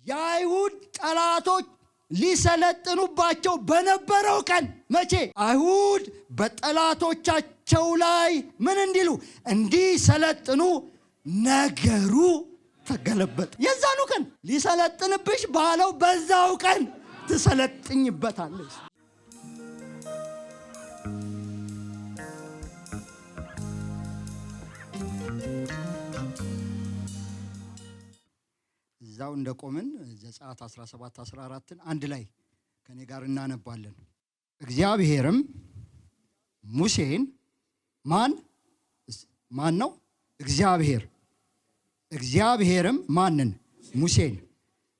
የአይሁድ ጠላቶች ሊሰለጥኑባቸው በነበረው ቀን መቼ? አይሁድ በጠላቶቻቸው ላይ ምን እንዲሉ እንዲሰለጥኑ ነገሩ ተገለበጠ። የዛኑ ቀን ሊሰለጥንብሽ ባለው በዛው ቀን ትሰለጥኝበታለሽ። እዛው እንደቆምን ዘጸአት 17:14 አንድ ላይ ከኔ ጋር እናነባለን። እግዚአብሔርም ሙሴን ማን ነው? እግዚአብሔርም ማንን? ሙሴን።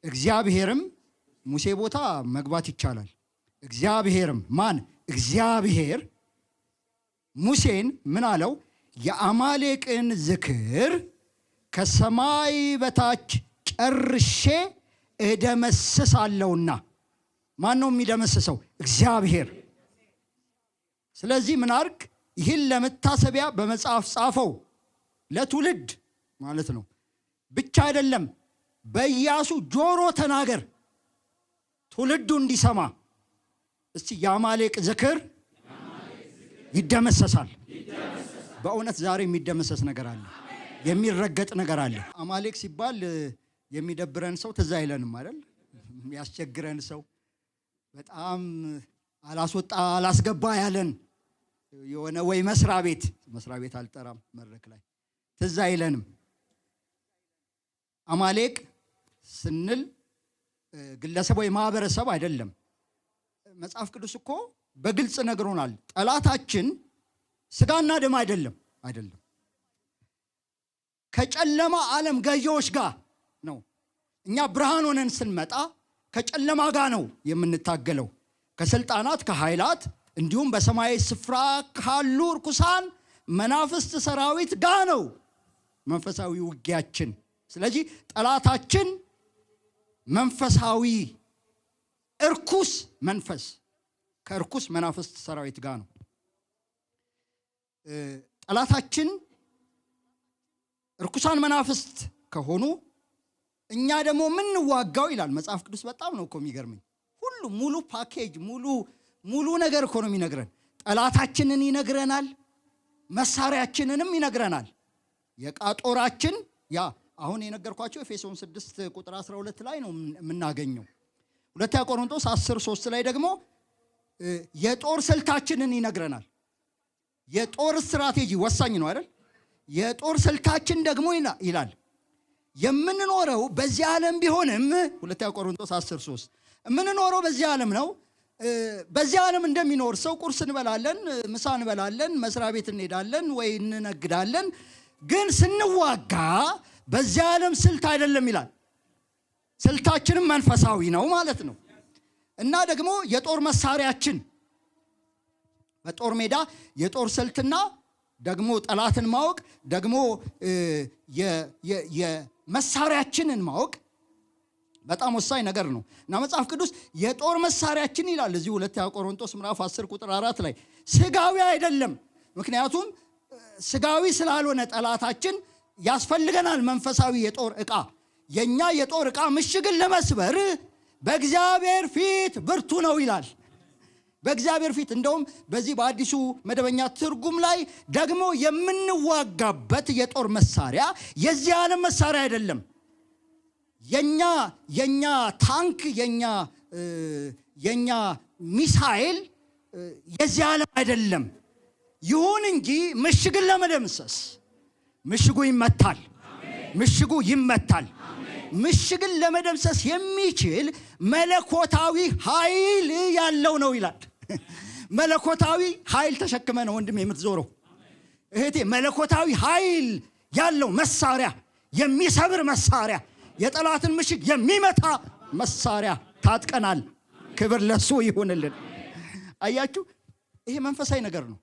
እግዚአብሔርም ሙሴ ቦታ መግባት ይቻላል። እግዚአብሔርም ማን? እግዚአብሔር ሙሴን ምን አለው? የአማሌቅን ዝክር ከሰማይ በታች ጨርሼ እደመስሳለሁና። ማን ነው የሚደመስሰው? እግዚአብሔር። ስለዚህ ምን አርግ? ይህን ለመታሰቢያ በመጽሐፍ ጻፈው፣ ለትውልድ ማለት ነው። ብቻ አይደለም፣ በኢያሱ ጆሮ ተናገር፣ ትውልዱ እንዲሰማ። እስቲ የአማሌቅ ዝክር ይደመሰሳል። በእውነት ዛሬ የሚደመሰስ ነገር አለ፣ የሚረገጥ ነገር አለ። አማሌቅ ሲባል የሚደብረን ሰው ትዝ አይለንም አይደል? የሚያስቸግረን ሰው፣ በጣም አላስወጣ አላስገባ ያለን የሆነ ወይ መስሪያ ቤት አልጠራም መድረክ ላይ ትዝ አይለንም። አማሌቅ ስንል ግለሰብ ወይ ማህበረሰብ አይደለም። መጽሐፍ ቅዱስ እኮ በግልጽ ነግሮናል። ጠላታችን ስጋና ደም አይደለም። ከጨለማ ዓለም ገዢዎች ጋር ነው። እኛ ብርሃን ሆነን ስንመጣ ከጨለማ ጋር ነው የምንታገለው። ከስልጣናት፣ ከኃይላት እንዲሁም በሰማያዊ ስፍራ ካሉ ርኩሳን መናፍስት ሰራዊት ጋር ነው መንፈሳዊ ውጊያችን። ስለዚህ ጠላታችን መንፈሳዊ እርኩስ መንፈስ ከእርኩስ መናፍስት ሰራዊት ጋር ነው። ጠላታችን እርኩሳን መናፍስት ከሆኑ እኛ ደግሞ ምንዋጋው ይላል መጽሐፍ ቅዱስ። በጣም ነው እኮ የሚገርመኝ። ሁሉ ሙሉ ፓኬጅ ሙሉ ነገር እኮ ነው የሚነግረን። ጠላታችንን ይነግረናል፣ መሳሪያችንንም ይነግረናል። የቃጦራችን ያ አሁን የነገርኳቸው ኤፌሶን 6:12 ላይ ነው የምናገኘው። ሁለተኛ ቆሮንቶስ 10:3 ላይ ደግሞ የጦር ስልታችንን ይነግረናል። የጦር ስትራቴጂ ወሳኝ ነው አይደል? የጦር ስልታችን ደግሞ ይላል የምንኖረው በዚህ ዓለም ቢሆንም ሁለተኛ ቆሮንቶስ 10:3 የምንኖረው በዚህ ዓለም ነው። በዚህ ዓለም እንደሚኖር ሰው ቁርስ እንበላለን፣ ምሳ እንበላለን፣ መስሪያ ቤት እንሄዳለን ወይ እንነግዳለን። ግን ስንዋጋ በዚህ ዓለም ስልት አይደለም ይላል። ስልታችንም መንፈሳዊ ነው ማለት ነው። እና ደግሞ የጦር መሳሪያችን በጦር ሜዳ የጦር ስልትና ደግሞ ጠላትን ማወቅ ደግሞ የመሳሪያችንን ማወቅ በጣም ወሳኝ ነገር ነው። እና መጽሐፍ ቅዱስ የጦር መሳሪያችን ይላል እዚህ ሁለተኛ ቆሮንቶስ ምዕራፍ 10:4 ላይ ስጋዊ አይደለም። ምክንያቱም ስጋዊ ስላልሆነ ጠላታችን ያስፈልገናል መንፈሳዊ የጦር ዕቃ። የኛ የጦር ዕቃ ምሽግን ለመስበር በእግዚአብሔር ፊት ብርቱ ነው ይላል። በእግዚአብሔር ፊት እንደውም በዚህ በአዲሱ መደበኛ ትርጉም ላይ ደግሞ የምንዋጋበት የጦር መሳሪያ የዚህ ዓለም መሳሪያ አይደለም። የኛ ታንክ የኛ ሚሳኤል የዚህ ዓለም አይደለም። ይሁን እንጂ ምሽግን ለመደምሰስ ምሽጉ ይመታል። ምሽግን ለመደምሰስ የሚችል መለኮታዊ ኃይል ያለው ነው ይላል። መለኮታዊ ኃይል ተሸክመ ነው ወንድም የምትዞረው እህቴ። መለኮታዊ ኃይል ያለው መሳሪያ፣ የሚሰብር መሳሪያ፣ የጠላትን ምሽግ የሚመታ መሳሪያ ታጥቀናል። ክብር ለሱ ይሁንልን። አያችሁ፣ ይሄ መንፈሳዊ ነገር ነው።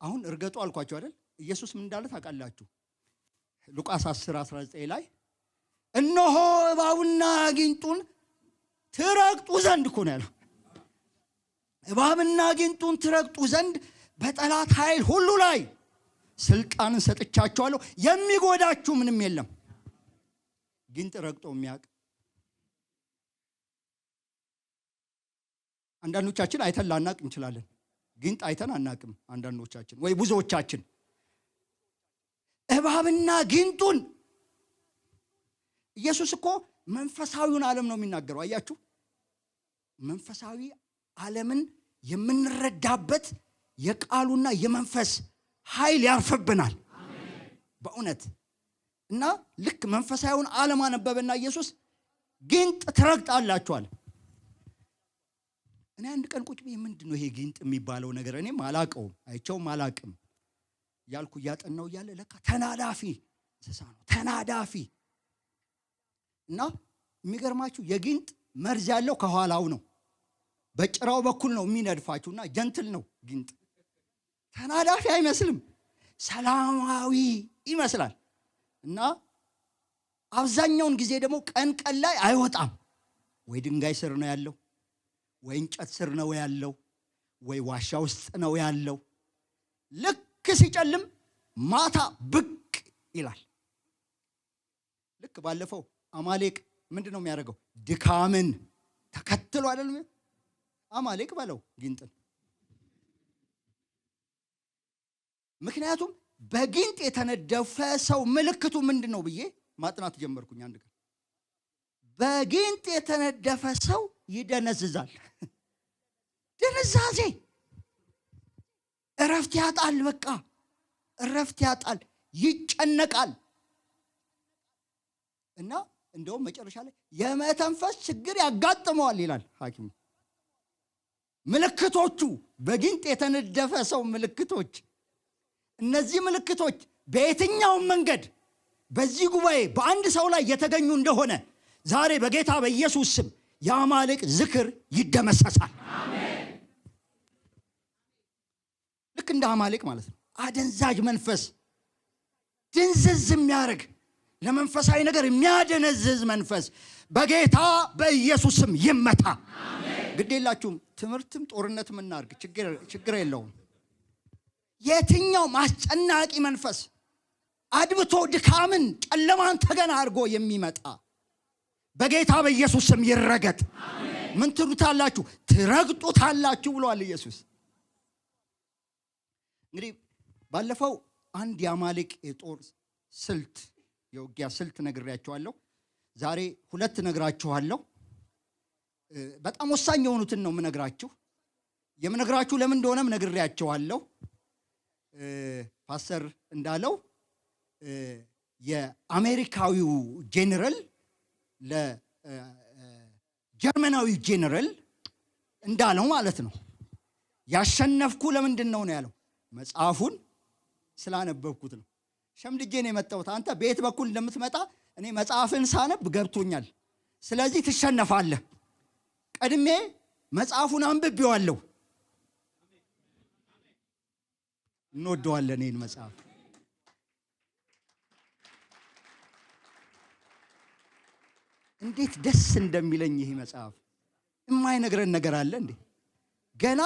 አሁን እርገጡ አልኳችሁ አይደል? ኢየሱስ ምን እንዳለ ታውቃላችሁ? ሉቃስ 10:19 ላይ እነሆ እባቡና ጊንጡን ትረግጡ ዘንድ እኮ ነው ያለው። እባብና ጊንጡን ትረግጡ ዘንድ በጠላት ኃይል ሁሉ ላይ ስልጣንን ሰጥቻችኋለሁ፣ የሚጎዳችሁ ምንም የለም። ጊንጥ ረግጦ የሚያውቅ አንዳንዶቻችን አይተን ላናቅ እንችላለን። ጊንጥ አይተን አናቅም አንዳንዶቻችን ወይ ብዙዎቻችን። እባብና ጊንጡን ኢየሱስ እኮ መንፈሳዊውን ዓለም ነው የሚናገረው። አያችሁ፣ መንፈሳዊ ዓለምን የምንረዳበት የቃሉና የመንፈስ ኃይል ያርፍብናል በእውነት። እና ልክ መንፈሳዊውን ዓለም አነበበና ኢየሱስ ጊንጥ ትረግጣላችኋል። እኔ አንድ ቀን ቁጭ ብዬ ምንድነው ይሄ ጊንጥ የሚባለው ነገር እኔም አላቀውም አይቼውም አላቅም ያልኩ እያጠናው እያለ ለካ ተናዳፊ እንስሳ ነው፣ ተናዳፊ። እና የሚገርማችሁ የጊንጥ መርዝ ያለው ከኋላው ነው፣ በጭራው በኩል ነው የሚነድፋችሁና ጀንትል ነው ጊንጥ። ተናዳፊ አይመስልም፣ ሰላማዊ ይመስላል። እና አብዛኛውን ጊዜ ደግሞ ቀን ላይ አይወጣም። ወይ ድንጋይ ስር ነው ያለው፣ ወይ እንጨት ስር ነው ያለው፣ ወይ ዋሻ ውስጥ ነው ያለው። ልክ ሲጨልም ማታ ብቅ ይላል። ልክ ባለፈው አማሌቅ ምንድነው የሚያደርገው? ድካምን ተከትሎ አይደለም አማሌቅ በለው ጊንጥን። ምክንያቱም በጊንጥ የተነደፈ ሰው ምልክቱ ምንድነው ብዬ ማጥናት ጀመርኩኝ። አንድ ቀን በጊንጥ የተነደፈ ሰው ይደነዝዛል። ድንዛዜ፣ እረፍት ያጣል። በቃ እረፍት ያጣል፣ ይጨነቃል። እና እንደውም መጨረሻ ላይ የመተንፈስ ችግር ያጋጥመዋል ይላል ሐኪም። ምልክቶቹ በጊንጥ የተነደፈ ሰው ምልክቶች፣ እነዚህ ምልክቶች በየትኛውም መንገድ በዚህ ጉባኤ በአንድ ሰው ላይ የተገኙ እንደሆነ ዛሬ በጌታ በኢየሱስ ስም የአማሌቅ ዝክር ይደመሰሳል። አሜን። ልክ እንደ አማሌቅ ማለት ነው። አደንዛዥ መንፈስ፣ ድንዝዝ የሚያደርግ ለመንፈሳዊ ነገር የሚያደነዝዝ መንፈስ በጌታ በኢየሱስ ስም ይመታ። አሜን። ግዴላችሁም ትምህርትም ጦርነትም እናርግ፣ ችግር የለውም። የትኛውም አስጨናቂ መንፈስ አድብቶ ድካምን ጨለማን ተገና አድርጎ የሚመጣ በጌታ በኢየሱስ ስም ይረገጥ። አሜን። ምን ትሉታላችሁ? ትረግጡታላችሁ ብሏል ኢየሱስ። እንግዲህ ባለፈው አንድ የአማሌቅ የጦር ስልት የውጊያ ስልት ነግሬያችኋለሁ። ዛሬ ሁለት ነግራችኋለሁ። በጣም ወሳኝ የሆኑትን ነው የምነግራችሁ። የምነግራችሁ ለምን እንደሆነም ነግሬያችኋለሁ። ፓስተር እንዳለው የአሜሪካዊው ጄኔራል ለጀርመናዊ ጄኔራል እንዳለው ማለት ነው። ያሸነፍኩ ለምንድን ነው ያለው? መጽሐፉን ስላነበብኩት ነው። ሸምድጄ ነው የመጣሁት። አንተ በየት በኩል እንደምትመጣ እኔ መጽሐፍን ሳነብ ገብቶኛል። ስለዚህ ትሸነፋለህ። ቀድሜ መጽሐፉን አንብቤዋለሁ። እንወደዋለን ይህን መጽሐፍ። እንዴት ደስ እንደሚለኝ ይህ መጽሐፍ። የማይነግረን ነገር አለ እንዴ? ገና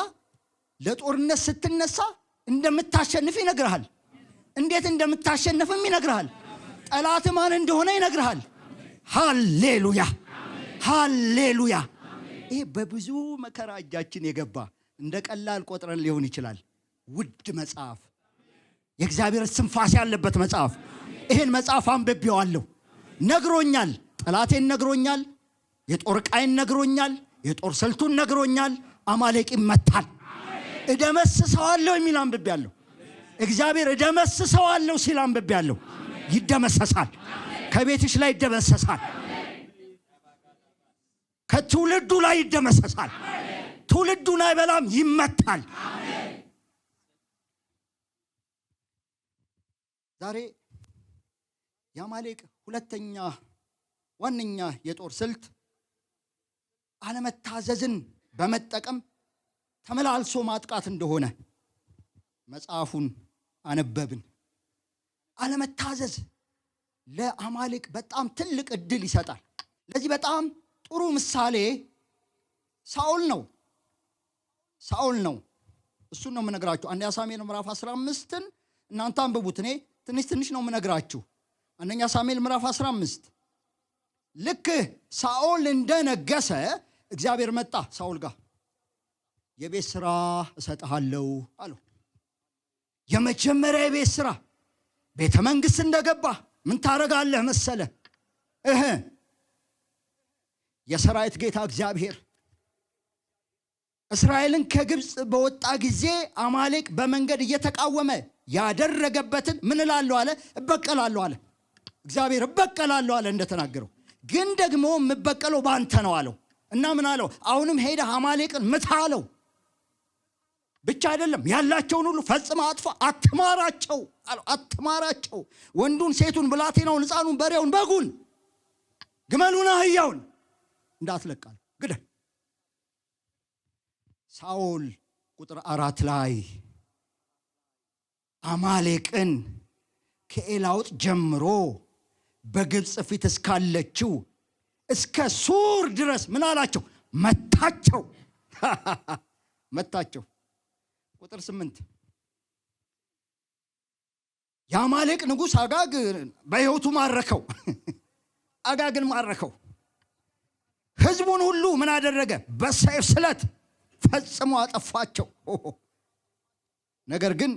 ለጦርነት ስትነሳ እንደምታሸንፍ ይነግርሃል። እንዴት እንደምታሸንፍም ይነግርሃል። ጠላት ማን እንደሆነ ይነግርሃል። ሃሌሉያ ሃሌሉያ። ይሄ በብዙ መከራ እጃችን የገባ እንደ ቀላል ቆጥረን ሊሆን ይችላል። ውድ መጽሐፍ፣ የእግዚአብሔር ስንፋስ ያለበት መጽሐፍ። ይሄን መጽሐፍ አንብቤዋለሁ። ነግሮኛል፣ ጠላቴን ነግሮኛል፣ የጦር ዕቃዬን ነግሮኛል፣ የጦር ስልቱን ነግሮኛል። አማሌቅ ይመታል፣ እደመስሰዋለሁ የሚል አንብቤያለሁ። እግዚአብሔር እደመስሰዋለሁ ሲል አንብቤያለሁ። ይደመሰሳል። ከቤትሽ ላይ ይደመሰሳል። ከትውልዱ ላይ ይደመሰሳል። ትውልዱን አይበላም፣ ይመታል። ዛሬ የአማሌቅ ሁለተኛ ዋነኛ የጦር ስልት አለመታዘዝን በመጠቀም ተመላልሶ ማጥቃት እንደሆነ መጽሐፉን አነበብን። አለመታዘዝ ለአማሌቅ በጣም ትልቅ እድል ይሰጣል። ለዚህ በጣም ጥሩ ምሳሌ ሳኦል ነው። እሱን ነው የምነግራችሁ። አንደኛ ሳሙኤል ምዕራፍ 15ን እናንተ አንብቡት። እኔ ትንሽ ነው የምነግራችሁ። አንደኛ ሳሙኤል ምዕራፍ 15 ልክ ሳኦል እንደነገሰ እግዚአብሔር መጣ ሳኦል ጋር። የቤት ስራ እሰጥሃለሁ አለው። የመጀመሪያ የቤት ስራ ቤተ መንግስት እንደገባ ምን ታረጋለህ መሰለ? የሰራዊት ጌታ እግዚአብሔር እስራኤልን ከግብፅ በወጣ ጊዜ አማሌቅ በመንገድ እየተቃወመ ያደረገበትን ምን እላለሁ አለ? እበቀላለሁ አለ። እግዚአብሔር እበቀላለሁ አለ እንደተናገረው። ግን ደግሞ የምበቀለው ባንተ ነው አለው። እና ምን አለው? አሁንም ሄደህ አማሌቅን ምታ አለው። ብቻ አይደለም ያላቸውን ሁሉ ፈጽመህ አጥፋ፣ አትማራቸው አለው። አትማራቸው፣ ወንዱን፣ ሴቱን፣ ብላቴናውን፣ ሕፃኑን፣ በሬውን፣ በጉን፣ ግመሉን፣ አህያውን እንዳትለቃል፣ ግደል። ሳኦል ቁጥር 4 ላይ አማሌቅን ከኤላውጥ ጀምሮ በግብፅ ፊት እስካለችው እስከ ሱር ድረስ ምን አላቸው? መታቸው። መታቸው። ቁጥር 8 የአማሌቅ ንጉሥ አጋግ በሕይወቱ ማረከው። አጋግን ማረከው። ሕዝቡን ሁሉ ምን አደረገ? በሰይፍ ስለት ፈጽሞ አጠፋቸው። ነገር ግን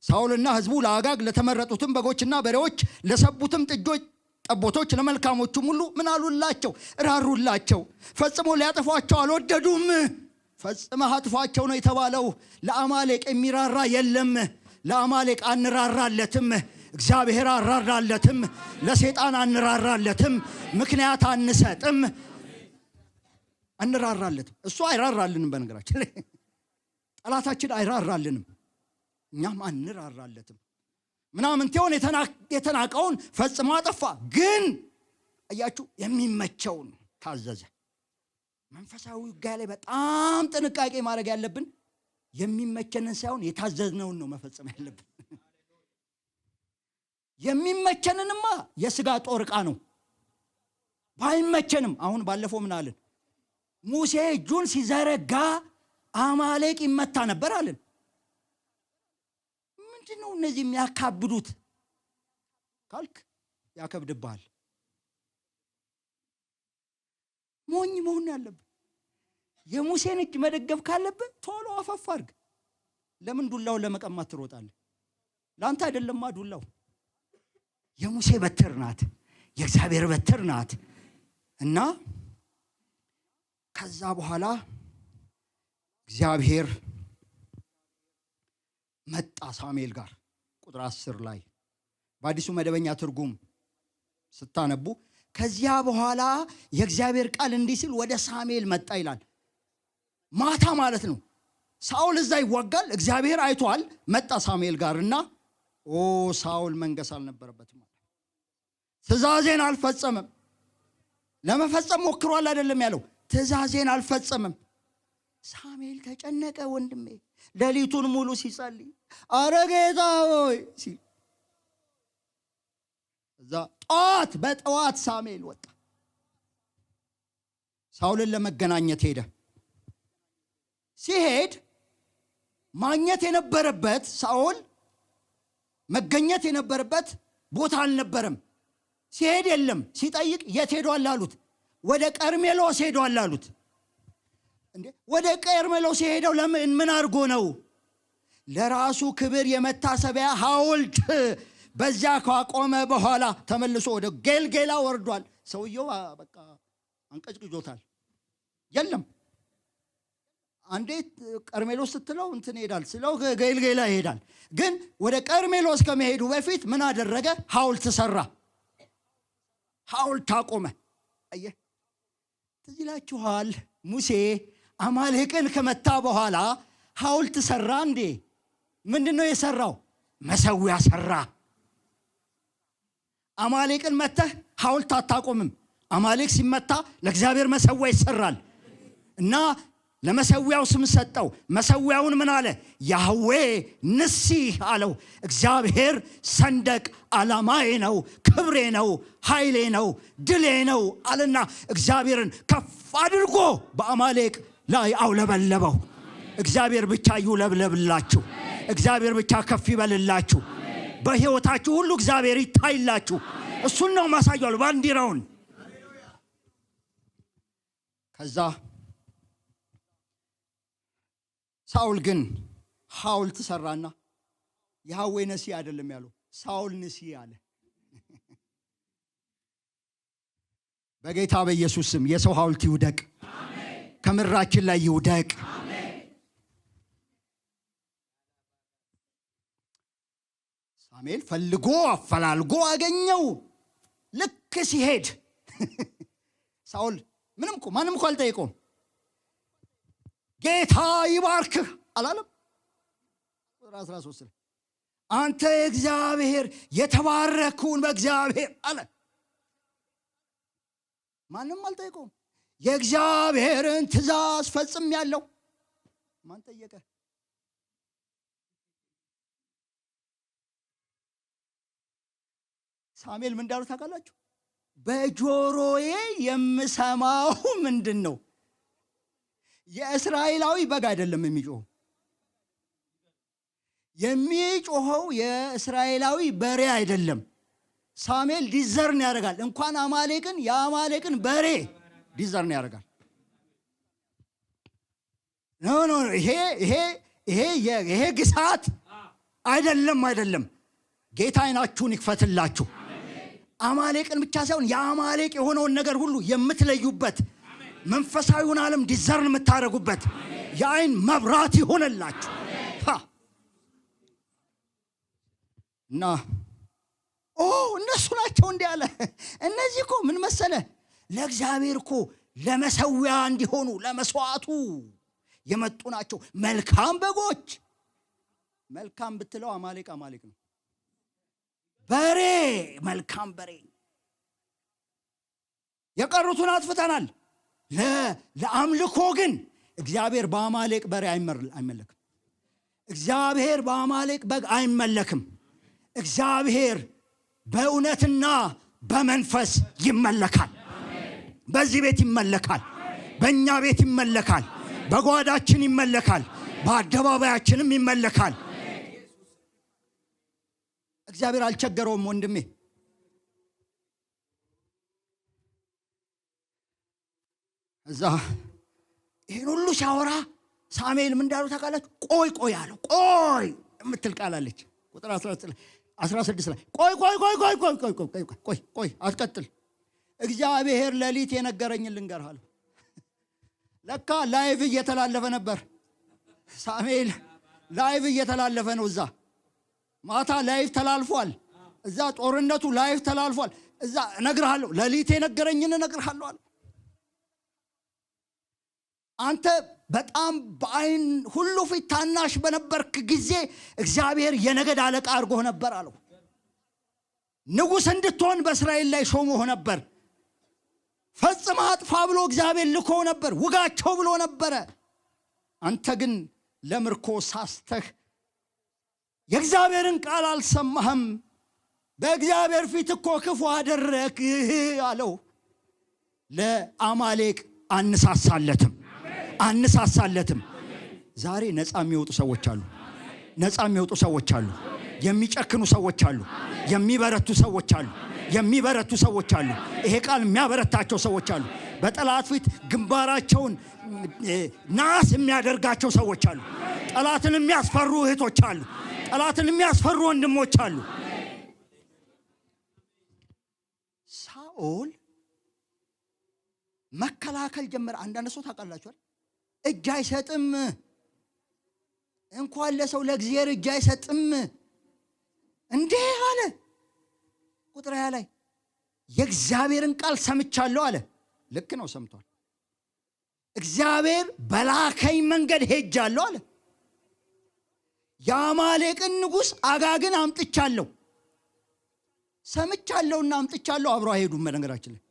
ሳኦልና ሕዝቡ ለአጋግ ለተመረጡትም በጎችና በሬዎች፣ ለሰቡትም ጥጆች፣ ጠቦቶች፣ ለመልካሞቹም ሁሉ ምን አሉላቸው? ራሩላቸው። ፈጽሞ ሊያጠፏቸው አልወደዱም። ፈጽመህ አጥፏቸው ነው የተባለው። ለአማሌቅ የሚራራ የለም። ለአማሌቅ አንራራለትም። እግዚአብሔር አራራለትም። ለሰይጣን አንራራለትም። ምክንያት አንሰጥም። አንራራለትም። እሱ አይራራልንም። በነገራችን ላይ ጠላታችን አይራራልንም፣ እኛም አንራራለትም። ምናምንቴውን የተናቀውን ፈጽሞ አጠፋ። ግን አያችሁ የሚመቸውን ታዘዘ። መንፈሳዊ ውጊያ ላይ በጣም ጥንቃቄ ማድረግ ያለብን የሚመቸንን ሳይሆን የታዘዝነውን ነው መፈጸም ያለብን። የሚመቸንንማ የሥጋ ጦር ዕቃ ነው። ባይመቸንም አሁን ባለፈው ምን አለን? ሙሴ እጁን ሲዘረጋ አማሌቅ ይመታ ነበር አለን። ምንድነው እነዚህ የሚያካብዱት ካልክ ያከብድብሃል። ሞኝ መሆን ያለብን። የሙሴን እጅ መደገፍ ካለብን ቶሎ አፈፍ አድርግ። ለምን ዱላውን ለመቀማት ትሮጣለህ? ለአንተ አይደለማ ዱላው። የሙሴ በትር ናት፣ የእግዚአብሔር በትር ናት። እና ከዛ በኋላ እግዚአብሔር መጣ ሳሙኤል ጋር። ቁጥር 10 ላይ በአዲሱ መደበኛ ትርጉም ስታነቡ ከዚያ በኋላ የእግዚአብሔር ቃል እንዲህ ሲል ወደ ሳሙኤል መጣ ይላል። ማታ ማለት ነው። ሳኦል እዛ ይዋጋል። እግዚአብሔር አይቷል። መጣ ሳሙኤል ጋርና ሳኦል መንገስ አልነበረበትም። ትእዛዜን አልፈጸመም። ለመፈጸም ሞክሯል አይደለም ያለው፣ ትእዛዜን አልፈጸመም። ሳሙኤል ተጨነቀ። ወንድሜ ሌሊቱን ሙሉ ሲጸልይ አረ ጌታ ሆይ ሲል እዛ በጠዋት ሳሙኤል ወጣ። ሳኦልን ለመገናኘት ሄደ። ሲሄድ ማግኘት የነበረበት ሳኦል መገኘት የነበረበት ቦታ አልነበረም። ሲሄድ የለም። ሲጠይቅ የት ሄዷል አሉት። ወደ ቀርሜሎስ ሄዷል አሉት። እንዴ ወደ ቀርሜሎስ ሄደው ለምን? ምን አድርጎ ነው? ለራሱ ክብር የመታሰቢያ ሐውልት በዚያ ካቆመ በኋላ ተመልሶ ወደ ጌልጌላ ወርዷል። ሰውየው በቃ አንቀጭቅጆታል። የለም አንዴ ቀርሜሎስ ስትለው እንትን ይሄዳል፣ ስለው ጌልጌላ ይሄዳል። ግን ወደ ቀርሜሎስ ከመሄዱ በፊት ምን አደረገ? ሐውልት ሰራ። ሐውልት አቆመ። አየህ፣ ትዝ ይላችኋል ሙሴ አማሌቅን ከመታ በኋላ ሐውልት ሰራ። እንዴ ምንድነው የሰራው? መሰዊያ ሰራ። አማሌቅን መተህ ሐውልት አታቆምም። አማሌቅ ሲመታ ለእግዚአብሔር መሰዊያ ይሰራል። እና ለመሰዊያው ስም ሰጠው። መሰዊያውን ምን አለ? ያህዌ ንሲ አለው። እግዚአብሔር ሰንደቅ ዓላማዬ ነው፣ ክብሬ ነው፣ ኃይሌ ነው፣ ድሌ ነው አለና እግዚአብሔርን ከፍ አድርጎ በአማሌቅ ላይ አውለበለበው። እግዚአብሔር ብቻ ይውለብለብላችሁ። እግዚአብሔር ብቻ ከፍ ይበልላችሁ። በሕይወታችሁ ሁሉ እግዚአብሔር ይታይላችሁ። እሱን ነው ማሳያሉ ባንዲራውን። ከዛ ሳውል ግን ሐውልት ሰራና ያህዌ ነሲ አይደለም ያለው ሳውል ንሲ አለ። በጌታ በኢየሱስ ስም የሰው ሐውልት ይውደቅ፣ ከምድራችን ላይ ይውደቅ። ሳሙኤል ፈልጎ አፈላልጎ አገኘው። ልክ ሲሄድ ሳውል ማንም እኮ አልጠየቀውም። ጌታ ይባርክህ አላለም። ቁጥር 13 አንተ እግዚአብሔር የተባረክውን በእግዚአብሔር አለ። ማንም አልጠየቀውም። የእግዚአብሔርን ትእዛዝ ፈጽም ያለው ማን ጠየቀ? ሳሙኤል ምን እንዳሉ ታውቃላችሁ? በጆሮዬ የምሰማው ምንድን ነው? የእስራኤላዊ በግ አይደለም የሚጮኸው። የሚጮኸው የእስራኤላዊ በሬ አይደለም። ሳሙኤል ዲዘርን ያደርጋል። እንኳን አማሌቅን የአማሌቅን በሬ ዲዘርን ያደርጋል። ኖ ይሄ ግሳት አይደለም። ጌታ ዓይናችሁን ይክፈትላችሁ። አማሌቅን ብቻ ሳይሆን የአማሌቅ የሆነውን ነገር ሁሉ የምትለዩበት መንፈሳዊውን ዓለም ዲዘርን የምታደርጉበት የዓይን መብራት ይሆንላችሁ እና እነሱ ናቸው እንዲህ አለ። እነዚህ እኮ ምን መሰለ ለእግዚአብሔር እኮ ለመሰዊያ እንዲሆኑ ለመስዋዕቱ የመጡ ናቸው። መልካም በጎች። መልካም ብትለው አማሌቅ ነው። በሬ መልካም በሬ። የቀሩትን አጥፍተናል። ለአምልኮ ግን እግዚአብሔር በአማሌቅ በሬ አይመለክም። እግዚአብሔር በአማሌቅ በግ አይመለክም። እግዚአብሔር በእውነትና በመንፈስ ይመለካል። በዚህ ቤት ይመለካል። በእኛ ቤት ይመለካል። በጓዳችን ይመለካል። በአደባባያችንም ይመለካል። እግዚአብሔር አልቸገረውም ወንድሜ። እዛ ይሄን ሁሉ ሲያወራ ሳሙኤል ምን እንዳሉ ታውቃላችሁ? ቆይ አለው። ቆይ የምትል ቃል አለች ቁጥር 16 ላይ ቆይ አትቀጥል። እግዚአብሔር ሌሊት የነገረኝን ልንገርህ። ለካ ላይቭ እየተላለፈ ነበር። ሳሙኤል ላይቭ እየተላለፈ ነው። እዛ ማታ ላይቭ ተላልፏል። እዛ ጦርነቱ ላይቭ ተላልፏል። እዛ እነግርሃለሁ፣ ሌሊት የነገረኝን እነግርሃለሁ አለ። አንተ በጣም በዓይን ሁሉ ፊት ታናሽ በነበርክ ጊዜ እግዚአብሔር የነገድ አለቃ አድርጎህ ነበር አለው። ንጉሥ እንድትሆን በእስራኤል ላይ ሾሞህ ነበር። ፈጽመህ አጥፋ ብሎ እግዚአብሔር ልኮ ነበር። ውጋቸው ብሎ ነበረ። አንተ ግን ለምርኮ ሳስተህ የእግዚአብሔርን ቃል አልሰማህም። በእግዚአብሔር ፊት እኮ ክፉ አደረግህ አለው። ለአማሌቅ አነሳሳለትም። ዛሬ ነፃ የሚወጡ ሰዎች አሉ። የሚጨክኑ ሰዎች አሉ። የሚበረቱ ሰዎች አሉ። ይሄ ቃል የሚያበረታቸው ሰዎች አሉ። በጠላት ፊት ግንባራቸውን ናስ የሚያደርጋቸው ሰዎች አሉ። ጠላትን የሚያስፈሩ እህቶች አሉ። ጠላትን የሚያስፈሩ ወንድሞች አሉ። ሳኦል መከላከል ጀመረ። አንዳንድ ሰው ታውቃላችኋል፣ እጅ አይሰጥም። እንኳን ለሰው ለእግዚአብሔር እጅ አይሰጥም። እንዴ አለ ቁጥር 20 ላይ የእግዚአብሔርን ቃል ሰምቻለሁ አለ። ልክ ነው፣ ሰምቷል። እግዚአብሔር በላከኝ መንገድ ሄጃለሁ አለ። የአማሌቅን ንጉሥ አጋግን አምጥቻለሁ። ሰምቻለሁና አምጥቻለሁ አብሮ አይሄዱም። በነገራችን ላይ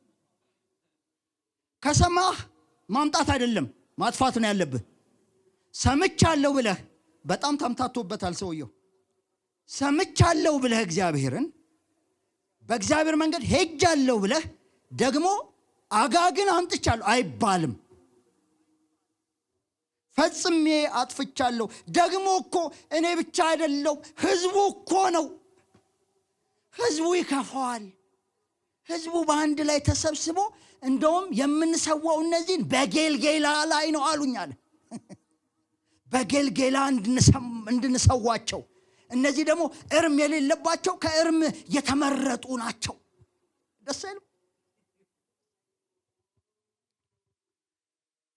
ከሰማህ ማምጣት አይደለም ማጥፋት ነው ያለብህ። ሰምቻለሁ ብለህ በጣም ተምታቶበታል ሰውየው። ሰምቻለሁ ብለህ እግዚአብሔርን በእግዚአብሔር መንገድ ሄጃለሁ ብለህ ደግሞ አጋግን አምጥቻለሁ አይባልም። ፈጽሜ አጥፍቻለሁ። ደግሞ እኮ እኔ ብቻ አይደለው፣ ህዝቡ እኮ ነው። ህዝቡ ይከፋዋል። ህዝቡ በአንድ ላይ ተሰብስቦ እንደውም የምንሰዋው እነዚህን በጌልጌላ ላይ ነው አሉኝ አለ። በጌልጌላ እንድንሰዋቸው። እነዚህ ደግሞ እርም የሌለባቸው ከእርም የተመረጡ ናቸው። ደስ አይልም?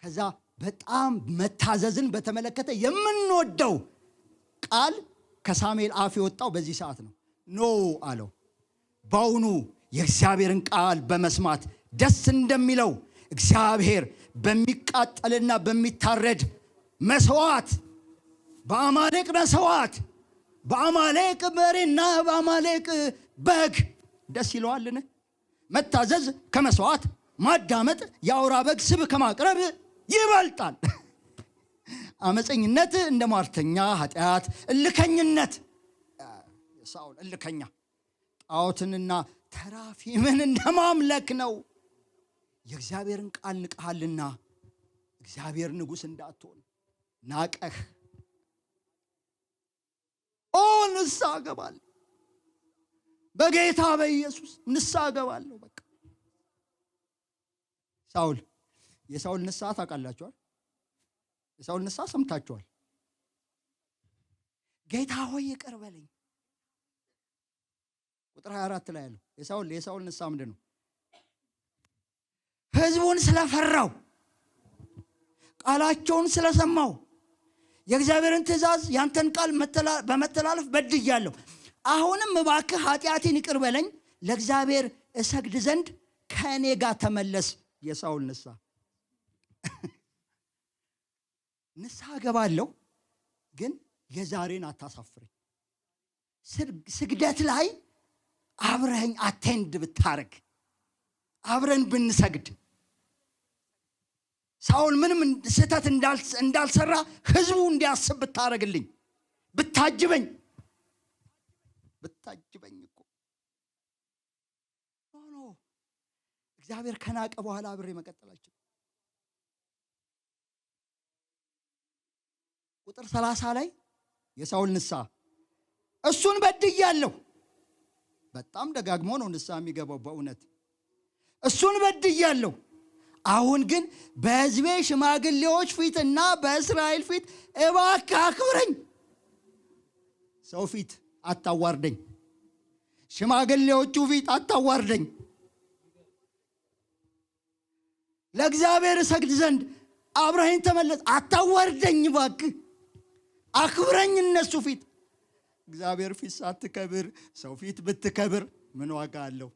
ከዛ በጣም መታዘዝን በተመለከተ የምንወደው ቃል ከሳሙኤል አፍ የወጣው በዚህ ሰዓት ነው። ኖ አለው፣ በውኑ የእግዚአብሔርን ቃል በመስማት ደስ እንደሚለው እግዚአብሔር በሚቃጠልና በሚታረድ መስዋዕት፣ በአማሌቅ መስዋዕት፣ በአማሌቅ በሬና በአማሌቅ በግ ደስ ይለዋልን? መታዘዝ ከመስዋዕት፣ ማዳመጥ የአውራ በግ ስብ ከማቅረብ ይበልጣል። አመፀኝነት እንደ ሟርተኛ ኃጢአት፣ እልከኝነት ሳኦል እልከኛ ጣዖትንና ተራፊምን እንደማምለክ ነው። የእግዚአብሔርን ቃል ንቀሃልና እግዚአብሔር ንጉሥ እንዳትሆን ናቀህ። ንስሐ እገባለሁ፣ በጌታ በኢየሱስ ንስሐ እገባለሁ። በቃ ሳኦል የሳኦል ንስሐ ታውቃላችኋል። የሳኦል ንስሐ ሰምታችኋል። ጌታ ሆይ ይቅር በለኝ። ቁጥር 24 ላይ ያለው የሳኦል ንስሐ ምንድን ነው? ሕዝቡን ስለፈራው፣ ቃላቸውን ስለሰማው፣ የእግዚአብሔርን ትእዛዝ ያንተን ቃል በመተላለፍ በድያለሁ። አሁንም እባክህ ኃጢአቴን ይቅር በለኝ፣ ለእግዚአብሔር እሰግድ ዘንድ ከእኔ ጋር ተመለስ። የሳኦል ንስሐ ንስሐ እገባለሁ፣ ግን የዛሬን አታሳፍረኝ። ስግደት ላይ አብረኸኝ አቴንድ ብታረግ፣ አብረን ብንሰግድ፣ ሳኦል ምንም ስህተት እንዳልሰራ ህዝቡ እንዲያስብ ብታረግልኝ፣ ብታጅበኝ እኮ ኖ እግዚአብሔር ከናቀ በኋላ አብሬ መቀጠላችን። ቁጥር 30 ላይ የሳኦል ንስሐ እሱን በድያለሁ። በጣም ደጋግሞ ነው ንስሐ የሚገባው። በእውነት እሱን በድያለሁ። አሁን ግን በሕዝቤ ሽማግሌዎች ፊትና በእስራኤል ፊት እባክህ አክብረኝ። ሰው ፊት አታዋርደኝ፣ ሽማግሌዎቹ ፊት አታዋርደኝ። ለእግዚአብሔር እሰግድ ዘንድ አብረኸኝ ተመለስ፣ አታዋርደኝ እባክህ፣ አክብረኝ እነሱ ፊት። እግዚአብሔር ፊት ሳትከብር ሰው ፊት ብትከብር ምን ዋጋ አለው?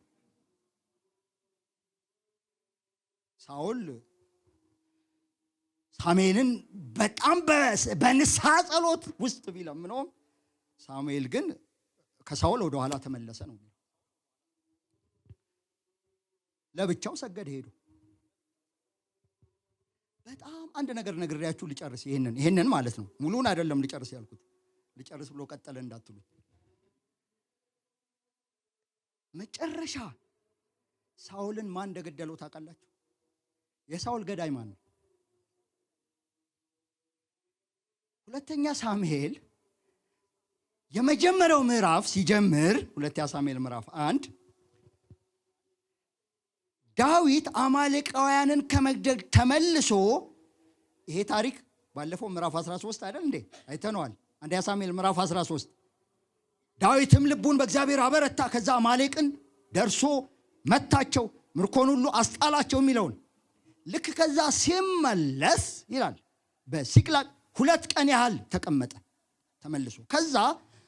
ሳኦል ሳሙኤልን በጣም በንስሐ ጸሎት ውስጥ ቢለምነውም ሳሙኤል ግን ከሳኦል ወደ ኋላ ተመለሰ ነው። ለብቻው ሰገድ ሄዱ። በጣም አንድ ነገር ነግሬያችሁ ልጨርስ። ይሄንን ማለት ነው፣ ሙሉን አይደለም ልጨርስ ያልኩት። ልጨርስ ብሎ ቀጠለ እንዳትሉ። መጨረሻ ሳኦልን ማን እንደገደለው ታውቃላችሁ? የሳኦል ገዳይ ማን ነው? ሁለተኛ ሳሙኤል የመጀመሪያው ምዕራፍ ሲጀምር፣ ሁለተኛ ሳሙኤል ምዕራፍ 1 ዳዊት አማሌቃውያንን ከመግደል ተመልሶ፣ ይሄ ታሪክ ባለፈው ምዕራፍ 13 አይደል እንዴ አይተነዋል። አንደኛ ሳሙኤል ምዕራፍ 13 ዳዊትም ልቡን በእግዚአብሔር አበረታ፣ ከዛ አማሌቅን ደርሶ መታቸው፣ ምርኮን ሁሉ አስጣላቸው የሚለውን ልክ ከዛ ሲመለስ ይላል በሲቅላግ 2 ቀን ያህል ተቀመጠ ተመልሶ። ከዛ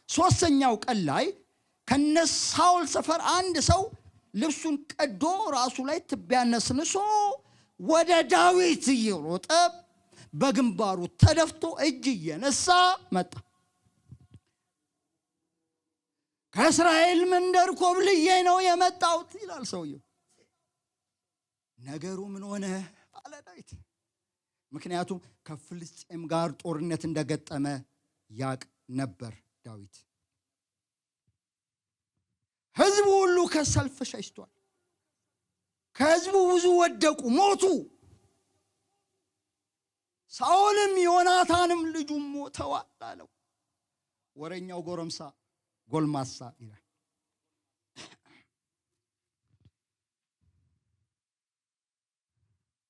3ኛው ቀን ላይ ከነሳኦል ሰፈር አንድ ሰው ልብሱን ቀዶ ራሱ ላይ ትቢያ ነስንሶ ወደ ዳዊት እየሮጠ በግንባሩ ተደፍቶ እጅ እየነሳ መጣ። ከእስራኤል መንደር ኮብልዬ ነው የመጣሁት ይላል ሰውየው። ነገሩ ምን ሆነ አለ ዳዊት። ምክንያቱም ከፍልስጤም ጋር ጦርነት እንደገጠመ ያቅ ነበር ዳዊት። ሕዝቡ ሁሉ ከሰልፍ ሸሽቷል። ከሕዝቡ ብዙ ወደቁ፣ ሞቱ። ሳኦልም ዮናታንም ልጁም ሞተዋል አለው። ወረኛው ጎልማሳ ይላል።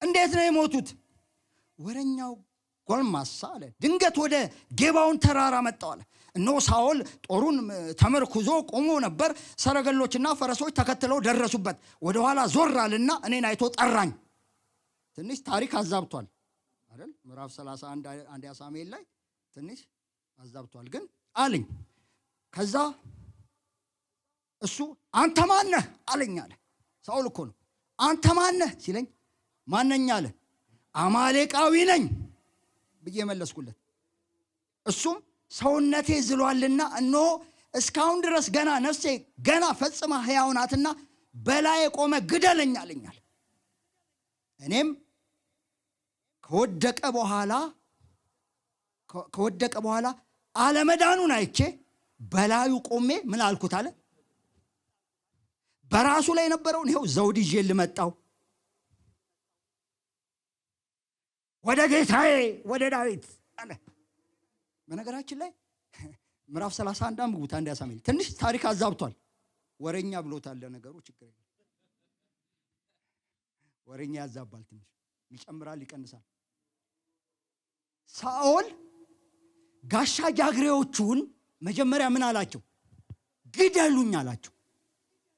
እንዴት ነው የሞቱት? ወረኛው ጎልማሳ አለ ድንገት ወደ ጌባውን ተራራ መጣው አለ። እነሆ ሳኦል ጦሩን ተመርኩዞ ቆሞ ነበር። ሰረገሎችና ፈረሶች ተከትለው ደረሱበት። ወደ ኋላ ዞር አለና እኔን አይቶ ጠራኝ። ትንሽ ታሪክ አዛብቷል አይደል? ምዕራፍ 31 አንደኛ ሳሙኤል ላይ ትንሽ አዛብቷል ግን አለኝ። ከዛ እሱ አንተ ማን ነህ አለኝ አለ። ሳኦል እኮ ነው። አንተ ማን ነህ ሲለኝ ማነኛ አለ። አማሌቃዊ ነኝ ብዬ መለስኩለት። እሱም ሰውነቴ ዝሏልና እነሆ እስካሁን ድረስ ገና ነፍሴ ገና ፈጽማ ሕያው ናትና በላይ ቆመ ግደለኝ አለኛል። እኔም ከወደቀ በኋላ አለመዳኑን አይቼ በላዩ ቆሜ ምን አልኩት አለ። በራሱ ላይ የነበረውን ይኸው ዘውድ ይዤ ልመጣው ወደ ጌታዬ ወደ ዳዊት አለ። በነገራችን ላይ ምዕራፍ 31 አንብቡት። አንደኛ ሳሙኤል ትንሽ ታሪክ አዛብቷል። ወሬኛ ብሎታል። ለነገሩ ችግር የለም። ወሬኛ ያዛባል፣ ትንሽ ይጨምራል ይቀንሳል። ሳኦል ጋሻ ጃግሬዎቹን መጀመሪያ ምን አላቸው? ግደሉኝ አላቸው።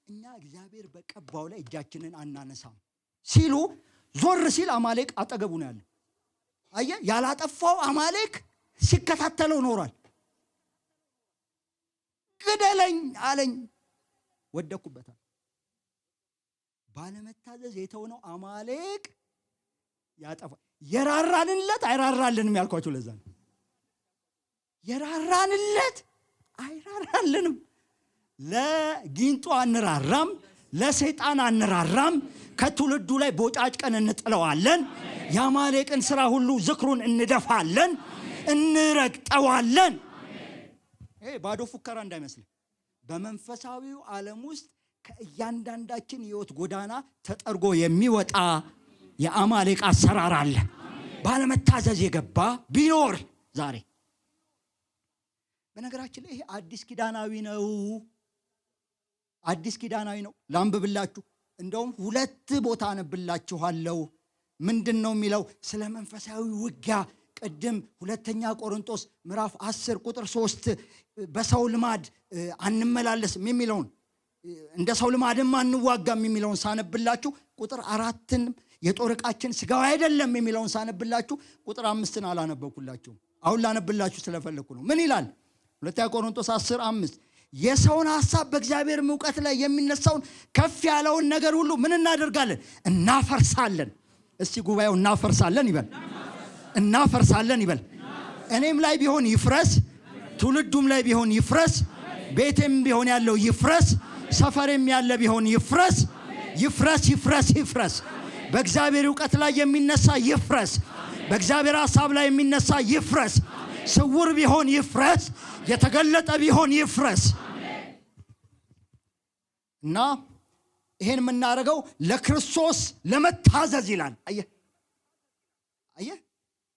እኛ እግዚአብሔር በቀባው ላይ እጃችንን አናነሳም ሲሉ ዞር ሲል አማሌቅ አጠገቡ ነው ያለው። አየ ያላጠፋው አማሌቅ ሲከታተለው ኖሯል። ግደለኝ አለኝ። ወደኩበታል። ባለመታዘዝ የተውነው አማሌቅ ያጠፋ። የራራንለት አይራራልንም ያልኳቸው ለዛ ነው። የራራንለት አይራራልንም። ለጊንጡ አንራራም፣ ለሰይጣን አንራራም። ከትውልዱ ላይ ቦጫጭቀን እንጥለዋለን። የአማሌቅን ስራ ሁሉ ዝክሩን እንደፋለን፣ እንረግጠዋለን። ይሄ ባዶ ፉከራ እንዳይመስል። በመንፈሳዊው ዓለም ውስጥ ከእያንዳንዳችን ህይወት ጎዳና ተጠርጎ የሚወጣ የአማሌቅ አሰራር አለ። ባለመታዘዝ የገባ ቢኖር ዛሬ በነገራችን ላይ ይሄ አዲስ ኪዳናዊ ነው። አዲስ ኪዳናዊ ነው። ላንብብላችሁ። እንደውም 2 ቦታ አነብላችኋለሁ። ምንድነው የሚለው? ስለ መንፈሳዊ ውጊያ ቅድም 2ኛ ቆሮንቶስ ምዕራፍ 10 ቁጥር 3 በሰው ልማድ አንመላለስም የሚለውን እንደ ሰው ልማድም አንዋጋም የሚለውን ሳነብላችሁ ቁጥር 4ን የጦር ዕቃችን ስጋዊ አይደለም የሚለውን ሳነብላችሁ ቁጥር 5ን አላነበብኩላችሁም። አሁን ላነብላችሁ ስለፈለኩ ነው። ምን ይላል? 2ኛ ቆሮንቶስ 10:5 የሰውን ሐሳብ በእግዚአብሔር ዕውቀት ላይ የሚነሳውን ከፍ ያለውን ነገር ሁሉ ምን እናደርጋለን? እናፈርሳለን። እስቲ ጉባኤው እናፈርሳለን ይበል። እናፈርሳለን ይበል። እኔም ላይ ቢሆን ይፍረስ፣ ትውልዱም ላይ ቢሆን ይፍረስ፣ ቤቴም ቢሆን ያለው ይፍረስ፣ ሰፈሬም ያለ ቢሆን ይፍረስ። ይፍረስ ይፍረስ ይፍረስ። በእግዚአብሔር ዕውቀት ላይ የሚነሳ ይፍረስ። በእግዚአብሔር ሐሳብ ላይ የሚነሳ ይፍረስ። ስውር ቢሆን ይፍረስ፣ የተገለጠ ቢሆን ይፍረስ። እና ይሄን የምናደርገው ለክርስቶስ ለመታዘዝ ይላል። አየህ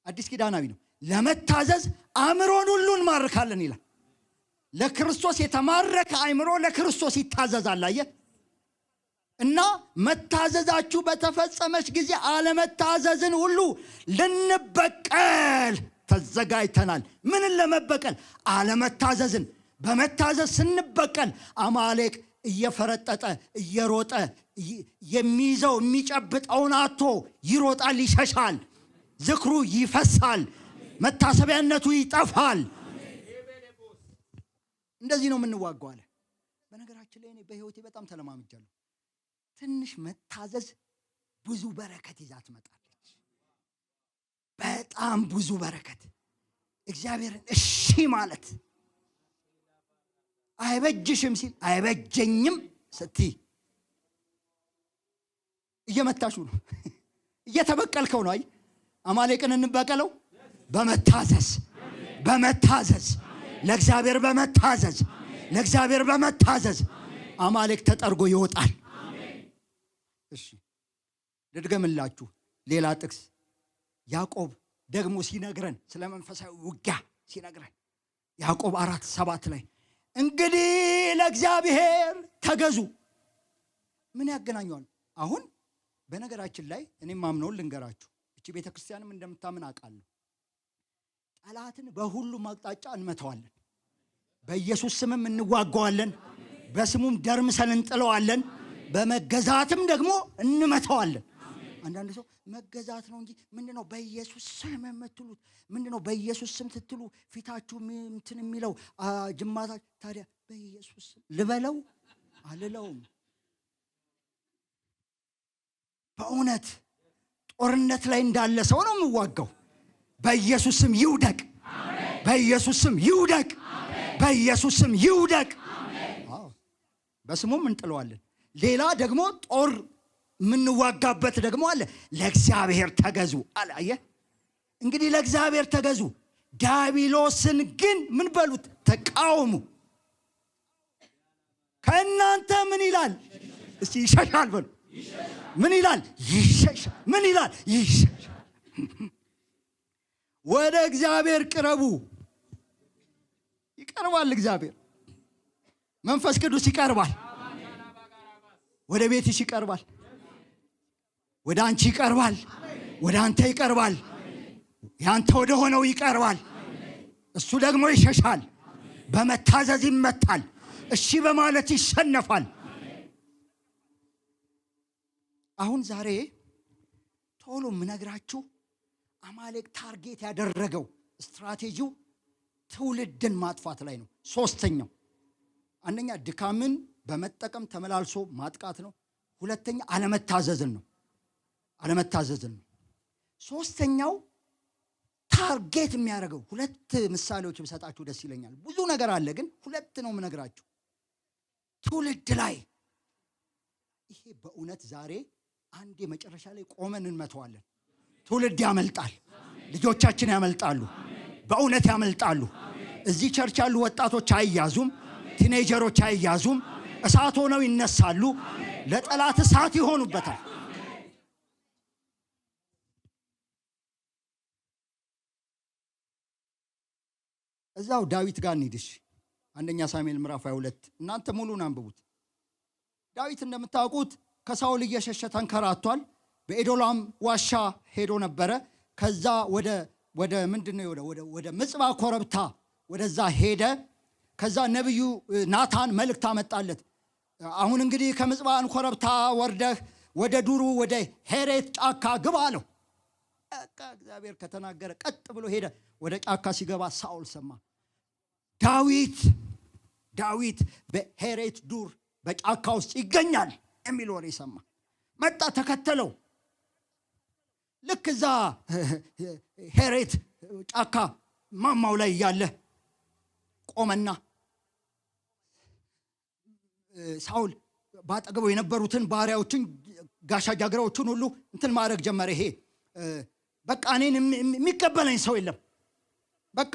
አዲስ ኪዳናዊ ነው። ለመታዘዝ አእምሮን ሁሉ እንማርካለን ይላል። ለክርስቶስ የተማረከ አእምሮ ለክርስቶስ ይታዘዛል። አየህ እና መታዘዛችሁ በተፈጸመች ጊዜ አለመታዘዝን ሁሉ ልንበቀል ተዘጋጅተናል። ምንን ለመበቀል? አለመታዘዝን። በመታዘዝ ስንበቀል አማሌቅ እየፈረጠጠ እየሮጠ የሚይዘው የሚጨብጠውን አጥቶ ይሮጣል፣ ይሸሻል፣ ዝክሩ ይፈሳል፣ መታሰቢያነቱ ይጠፋል። እንደዚህ ነው የምንዋጋው አለ። በነገራችን ላይ እኔ በህይወቴ በጣም ተለማምጃለሁ። ትንሽ መታዘዝ ብዙ በረከት ይዛ ትመጣለች። በጣም ብዙ በረከት። እግዚአብሔርን እሺ ማለት አይበጅሽም ሲል አይበጀኝም ስትይ እየመታሹ ነው፣ እየተበቀልከው ነው። አይ አማሌቅን እንበቀለው በመታዘዝ በመታዘዝ ለእግዚአብሔር በመታዘዝ ለእግዚአብሔር በመታዘዝ አማሌቅ ተጠርጎ ይወጣል። እሺ ልድገምላችሁ ሌላ ጥቅስ። ያዕቆብ ደግሞ ሲነግረን ስለ መንፈሳዊ ውጊያ ሲነግረን ያዕቆብ 4:7 ላይ እንግዲህ ለእግዚአብሔር ተገዙ። ምን ያገናኘዋል? አሁን በነገራችን ላይ እኔም ማምነውን ልንገራችሁ። እቺ ቤተክርስቲያንም እንደምታምን አውቃለሁ። ጠላትን በሁሉም አቅጣጫ እንመታዋለን። በኢየሱስ ስምም እንዋጋዋለን። በስሙም ደርምሰን እንጥለዋለን። በመገዛትም ደግሞ እንመታዋለን። አንዳንድ ሰው መገዛት ነው እንጂ ምንድነው በኢየሱስ ስም የምትሉት? ምንድነው በኢየሱስ ስም ስትሉ ፊታችሁ እንትን የሚለው ጅማታችሁ? ታዲያ በኢየሱስ ስም ልበለው አልለውም? በእውነት ጦርነት ላይ እንዳለ ሰው ነው የምዋጋው። በኢየሱስ ስም ይውደቅ፣ በኢየሱስ ስም ይውደቅ፣ በኢየሱስ ስም ይውደቅ። በስሙም እንጥለዋለን። ሌላ ደግሞ ጦር የምንዋጋበት ደግሞ አለ። ለእግዚአብሔር ተገዙ አለ። አየህ እንግዲህ ለእግዚአብሔር ተገዙ፣ ዲያብሎስን ግን ምን በሉት? ተቃወሙ። ከእናንተ ምን ይላል እስቲ? ይሸሻል በሉ። ምን ይላል? ይሸሻል። ምን ይላል? ይሸሻል። ወደ እግዚአብሔር ቅረቡ። ይቀርባል እግዚአብሔር። መንፈስ ቅዱስ ይቀርባል። ወደ ቤትሽ ይቀርባል። ወደ አንቺ ይቀርባል። ወደ አንተ ይቀርባል። ያንተ ወደ ሆነው ይቀርባል። እሱ ደግሞ ይሸሻል። በመታዘዝ ይመታል። እሺ በማለት ይሸነፋል። አሁን ዛሬ ቶሎ ምነግራችሁ አማሌቅ ታርጌት ያደረገው ስትራቴጂው ትውልድን ማጥፋት ላይ ነው። ሶስተኛው አንደኛ ድካምን በመጠቀም ተመላልሶ ማጥቃት ነው። ሁለተኛ አለመታዘዝን ነው። ሶስተኛው ታርጌት የሚያደርገው ሁለት ምሳሌዎች ብሰጣችሁ ደስ ይለኛል። ብዙ ነገር አለ ግን ሁለት ነው የምነግራችሁ ትውልድ ላይ። ይሄ በእውነት ዛሬ አንዴ መጨረሻ ላይ ቆመን እንመተዋለን። ትውልድ ያመልጣል። ልጆቻችን ያመልጣሉ። በእውነት ያመልጣሉ። እዚህ ቸርች ያሉ ወጣቶች አይያዙም። ቲኔጀሮች አይያዙም። እሳት ሆነው ይነሳሉ። ለጠላት እሳት ይሆኑበታል። እዛው ዳዊት ጋር እንሂድሽ። አንደኛ ሳሙኤል ምዕራፍ 22 እናንተ ሙሉን አንብቡት። ዳዊት እንደምታውቁት ከሳውል እየሸሸ ተንከራቷል። በኤዶላም ዋሻ ሄዶ ነበረ። ከዛ ወደ ምንድነው ወደ ምጽባ ኮረብታ ወደዛ ሄደ። ከዛ ነብዩ ናታን መልእክት አመጣለት። አሁን እንግዲህ ከምጽባን ኮረብታ ወርደህ ወደ ዱሩ ወደ ሄሬት ጫካ ግባ አለው። እግዚአብሔር ከተናገረ ቀጥ ብሎ ሄደ። ወደ ጫካ ሲገባ ሳውል ሰማ። ዳዊት በሄሬት ዱር በጫካ ውስጥ ይገኛል የሚል ወሬ ሰማ። መጣ፣ ተከተለው። ልክ እዛ ሄሬት ጫካ ማማው ላይ ያለ ቆመና ሳውል ባጠገቡ የነበሩትን ባሪያዎችን ጋሻ ጃግሬዎችን ሁሉ እንትን ማድረግ ጀመረ። ይሄ በቃ እኔን የሚቀበለኝ ሰው የለም፣ በቃ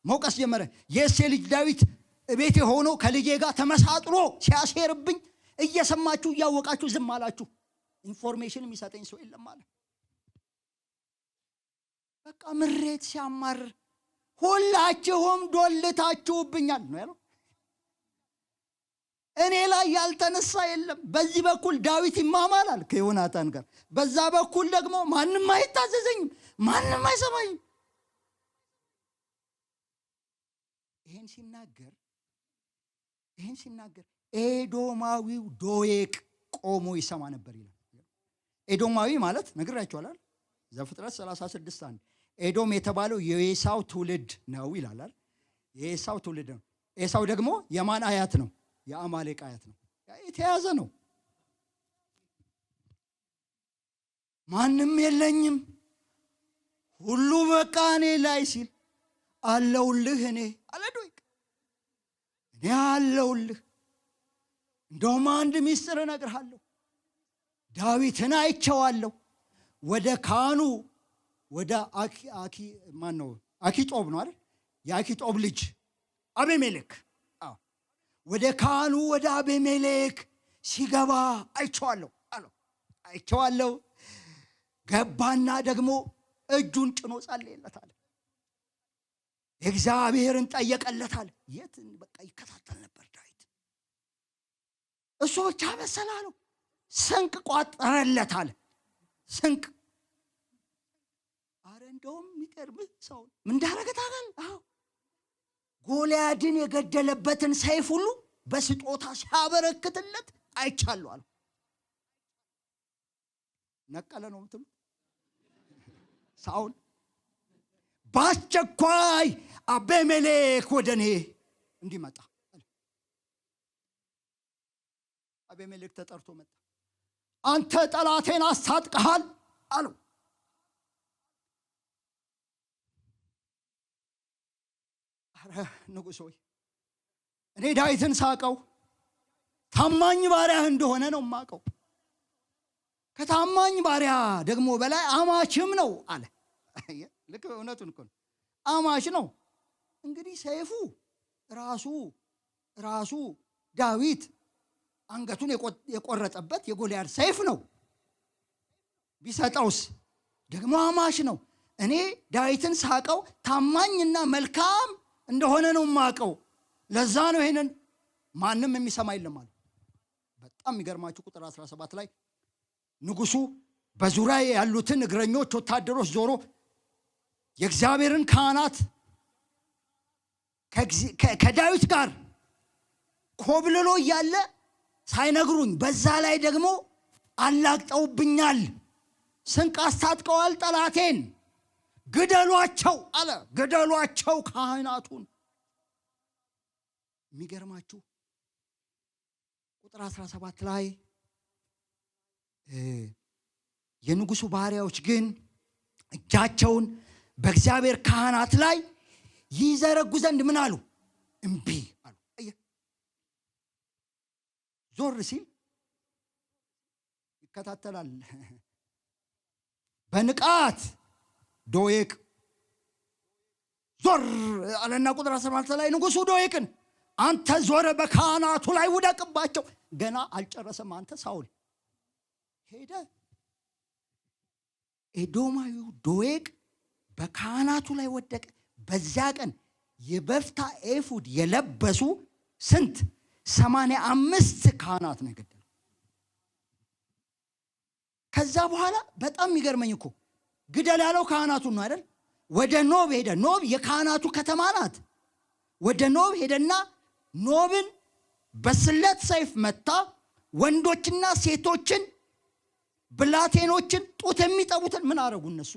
መውቀስ ጀመረ። የእሴይ ልጅ ዳዊት ቤቴ ሆኖ ከልጄ ጋር ተመሳጥሮ ሲያሴርብኝ እየሰማችሁ እያወቃችሁ ዝም አላችሁ። ኢንፎርሜሽን የሚሰጠኝ ሰው የለም አለ። በቃ ምሬት ሲያማር ሁላችሁም ዶልታችሁብኛል ነው ያለው። እኔ ላይ ያልተነሳ የለም። በዚህ በኩል ዳዊት ይማማላል ከዮናታን ጋር፣ በዛ በኩል ደግሞ ማንም አይታዘዘኝም፣ ማንም አይሰማኝም። ይሄን ሲናገር ኤዶማዊው ዶዬቅ ቆሞ ይሰማ ነበር ይላል። ኤዶማዊ ማለት ነግራችኋል። ዘፍጥረት 36:1 ኤዶም የተባለው የኤሳው ትውልድ ነው ይላል። የኤሳው ትውልድ ነው። ኤሳው ደግሞ የማን አያት ነው? የአማሌቅ አያት ነው። የተያዘ ነው። ማንም የለኝም ሁሉ በቃ እኔ ላይ ሲል አለውልህ እኔ አለ ዶይቅ፣ እኔ አለውልህ። እንደውም አንድ ሚስጥር እነግርሃለሁ፣ ዳዊትን አይቼዋለሁ። ወደ ካህኑ ወደ አኪጦብ ነው አይደል? የአኪጦብ ልጅ አቤሜሌክ ወደ ካህኑ ወደ አቤሜሌክ ሲገባ አይቼዋለሁ አለው። አይቼዋለሁ። ገባና ደግሞ እጁን ጭኖ ጸለየለታል። እግዚአብሔርን ጠየቀለታል። የት በቃ ይከታተል ነበር ዳዊት። እሱ ብቻ መሰላለው። ስንቅ ቋጠረለታል። ስንቅ አረ እንደውም የሚቀርብህ ሰው ምን እንዳረገ ታውቃለህ? አዎ ጎልያድን የገደለበትን ሰይፍ ሁሉ በስጦታ ሲያበረክትለት አይቻለሁ አለ። ነቀለ ነው የምትሉ ሳውል በአስቸኳይ አቤሜሌክ ወደ እኔ እንዲመጣ አቤሜሌክ ተጠርቶ መጣ። አንተ ጠላቴን አስታጥቀሃል አለው። አረ ንጉሥ ሆይ እኔ ዳዊትን ሳቀው ታማኝ ባሪያህ እንደሆነ ነው የማውቀው። ከታማኝ ባሪያ ደግሞ በላይ አማችም ነው አለ። ልክ እውነቱን እኮ ነው። አማች ነው። እንግዲህ ሰይፉ ራሱ ዳዊት አንገቱን የቆረጠበት የጎልያድ ሰይፍ ነው። ቢሰጠውስ ደግሞ አማች ነው። እኔ ዳዊትን ሳቀው ታማኝና መልካም እንደሆነ ነው የማውቀው። ለዛ ነው ይሄንን ማንም የሚሰማ የለም አለ። በጣም የሚገርማችሁ ቁጥር 17 ላይ ንጉሡ በዙሪያ ያሉትን እግረኞች ወታደሮች ዞሮ የእግዚአብሔርን ካህናት ከዳዊት ጋር ኮብልሎ እያለ ሳይነግሩኝ በዛ ላይ ደግሞ አላግጠውብኛል፣ ስንቅ አስታጥቀዋል፣ ጠላቴን ግደሏቸው አለ። ግደሏቸው ካህናቱን። የሚገርማችሁ ቁጥር 17 ላይ የንጉሡ ባሪያዎች ግን እጃቸውን በእግዚአብሔር ካህናት ላይ ይዘረጉ ዘንድ ምን አሉ? እምቢ አሉ። ዞር ሲል ይከታተላል። በንቃት ዶይቅ ዞር አለና ቁጥር 17 ላይ ንጉሡ ዶይቅን አንተ ዞረ በካህናቱ ላይ ውደቅባቸው። ገና አልጨረሰም። አንተ ሳውል ሄደ። ኤዶማዊው ዶይቅ በካህናቱ ላይ ወደቀ። በዚያ ቀን የበፍታ ኤፉድ የለበሱ ስንት 85 ካህናት ነው የገደለው። ከዛ በኋላ በጣም የሚገርመኝ እኮ ግደል ያለው ካህናቱን ነው አይደል? ወደ ኖብ ሄደ። ኖብ የካህናቱ ከተማ ናት። ወደ ኖብ ሄደና ኖብን በስለት ሰይፍ መታ። ወንዶችና ሴቶችን ብላቴኖችን ጡት የሚጠቡትን ምን አረጉ? እነሱ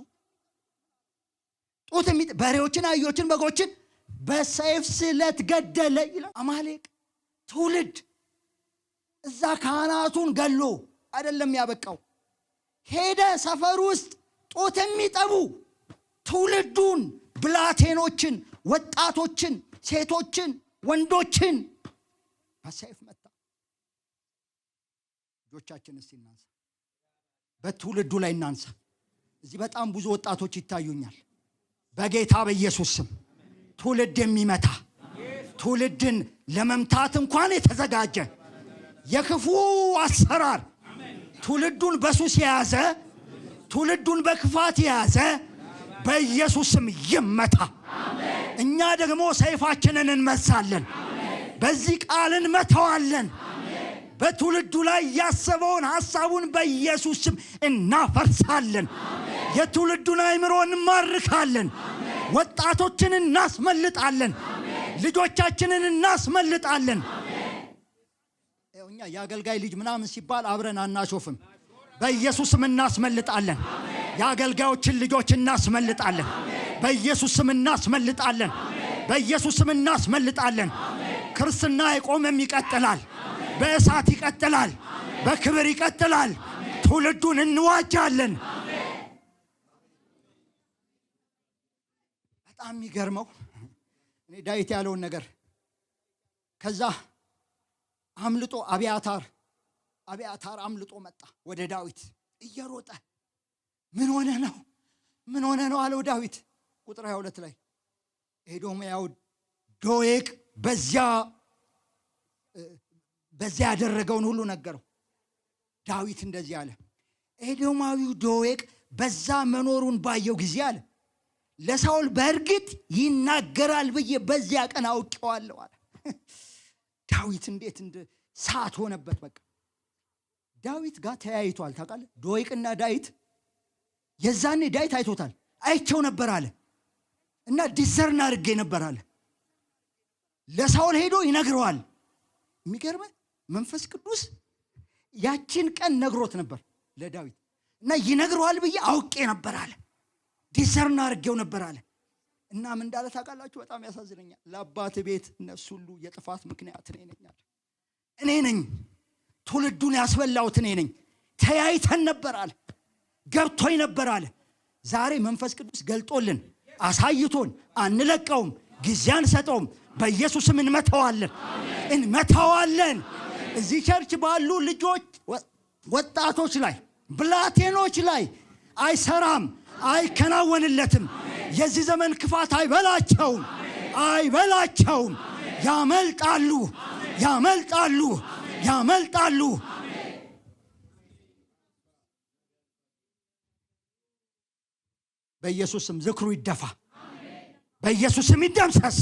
ጡት በሬዎችን፣ አህዮችን፣ በጎችን በሰይፍ ስለት ገደለ ይላል። አማሌቅ ትውልድ እዛ ካህናቱን ገሎ አይደለም ያበቃው። ሄደ ሰፈር ውስጥ ጡት የሚጠቡ ትውልዱን፣ ብላቴኖችን፣ ወጣቶችን፣ ሴቶችን፣ ወንዶችን በሰይፍ መታ። ልጆቻችን እስቲ እናንሳ፣ በትውልዱ ላይ እናንሳ። እዚህ በጣም ብዙ ወጣቶች ይታዩኛል። በጌታ በኢየሱስ ስም ትውልድ የሚመታ ትውልድን ለመምታት እንኳን የተዘጋጀ የክፉ አሰራር ትውልዱን በሱስ የያዘ ትውልዱን በክፋት የያዘ በኢየሱስ ስም ይመታ። እኛ ደግሞ ሰይፋችንን እንመሳለን። በዚህ ቃል እንመታዋለን። በትውልዱ ላይ ያሰበውን ሐሳቡን በኢየሱስ ስም እናፈርሳለን። የትውልዱን አእምሮ እንማርካለን። ወጣቶችን እናስመልጣለን። ልጆቻችንን እናስመልጣለን። እኛ የአገልጋይ ልጅ ምናምን ሲባል አብረን አናሾፍም። በኢየሱስ ስም እናስመልጣለን። የአገልጋዮችን ልጆች እናስመልጣለን። በኢየሱስ ስም እናስመልጣለን። በኢየሱስ ስም እናስመልጣለን። ክርስትና አይቆምም፣ ይቀጥላል። በእሳት ይቀጥላል። በክብር ይቀጥላል። ትውልዱን እንዋጃለን። በጣም የሚገርመው እኔ ዳዊት ያለውን ነገር ከዛ አምልጦ አብያታር አምልጦ መጣ ወደ ዳዊት እየሮጠ ምን ሆነ ነው አለው ዳዊት። ቁጥር 22 ላይ ኤዶማዊው ዶይቅ በዚያ ያደረገውን ሁሉ ነገረው። ዳዊት እንደዚህ አለ፣ ኤዶማዊው ዶይቅ በዛ መኖሩን ባየው ጊዜ አለ ለሳውል በእርግጥ ይናገራል ብዬ በዚያ ቀን አውቄዋለሁ አለ። ዳዊት እንዴት እንደ ሰዓት ሆነበት። በቃ ዳዊት ጋር ተያይቷል። ታውቃለህ ዶይቅና ዳዊት የዛኔ ዳዊት አይቶታል። አይቸው ነበር አለ እና ዲዘርን አድርጌ ነበር አለ። ለሳውል ሄዶ ይነግረዋል። የሚገርም መንፈስ ቅዱስ ያችን ቀን ነግሮት ነበር ለዳዊት እና ይነግረዋል ብዬ አውቄ ነበር አለ። ዲዘርን አድርጌው ነበር አለ እና ምን እንዳለ ታውቃላችሁ? በጣም ያሳዝነኛል። ለአባት ቤት እነሱ ሁሉ የጥፋት ምክንያት እኔ ነኝ አለ። እኔ ነኝ ትውልዱን ያስበላሁት እኔ ነኝ። ተያይተን ነበር አለ። ገብቶኝ ነበር አለ። ዛሬ መንፈስ ቅዱስ ገልጦልን አሳይቶን አንለቀውም፣ ጊዜ አንሰጠውም። በኢየሱስም እንመታዋለን፣ እንመታዋለን። እዚህ ቸርች ባሉ ልጆች፣ ወጣቶች ላይ፣ ብላቴኖች ላይ አይሰራም፣ አይከናወንለትም። የዚህ ዘመን ክፋት አይበላቸውም፣ አይበላቸውም። ያመልጣሉ፣ ያመልጣሉ፣ ያመልጣሉ። በኢየሱስም ዝክሩ ይደፋ፣ በኢየሱስም ይደምሰስ።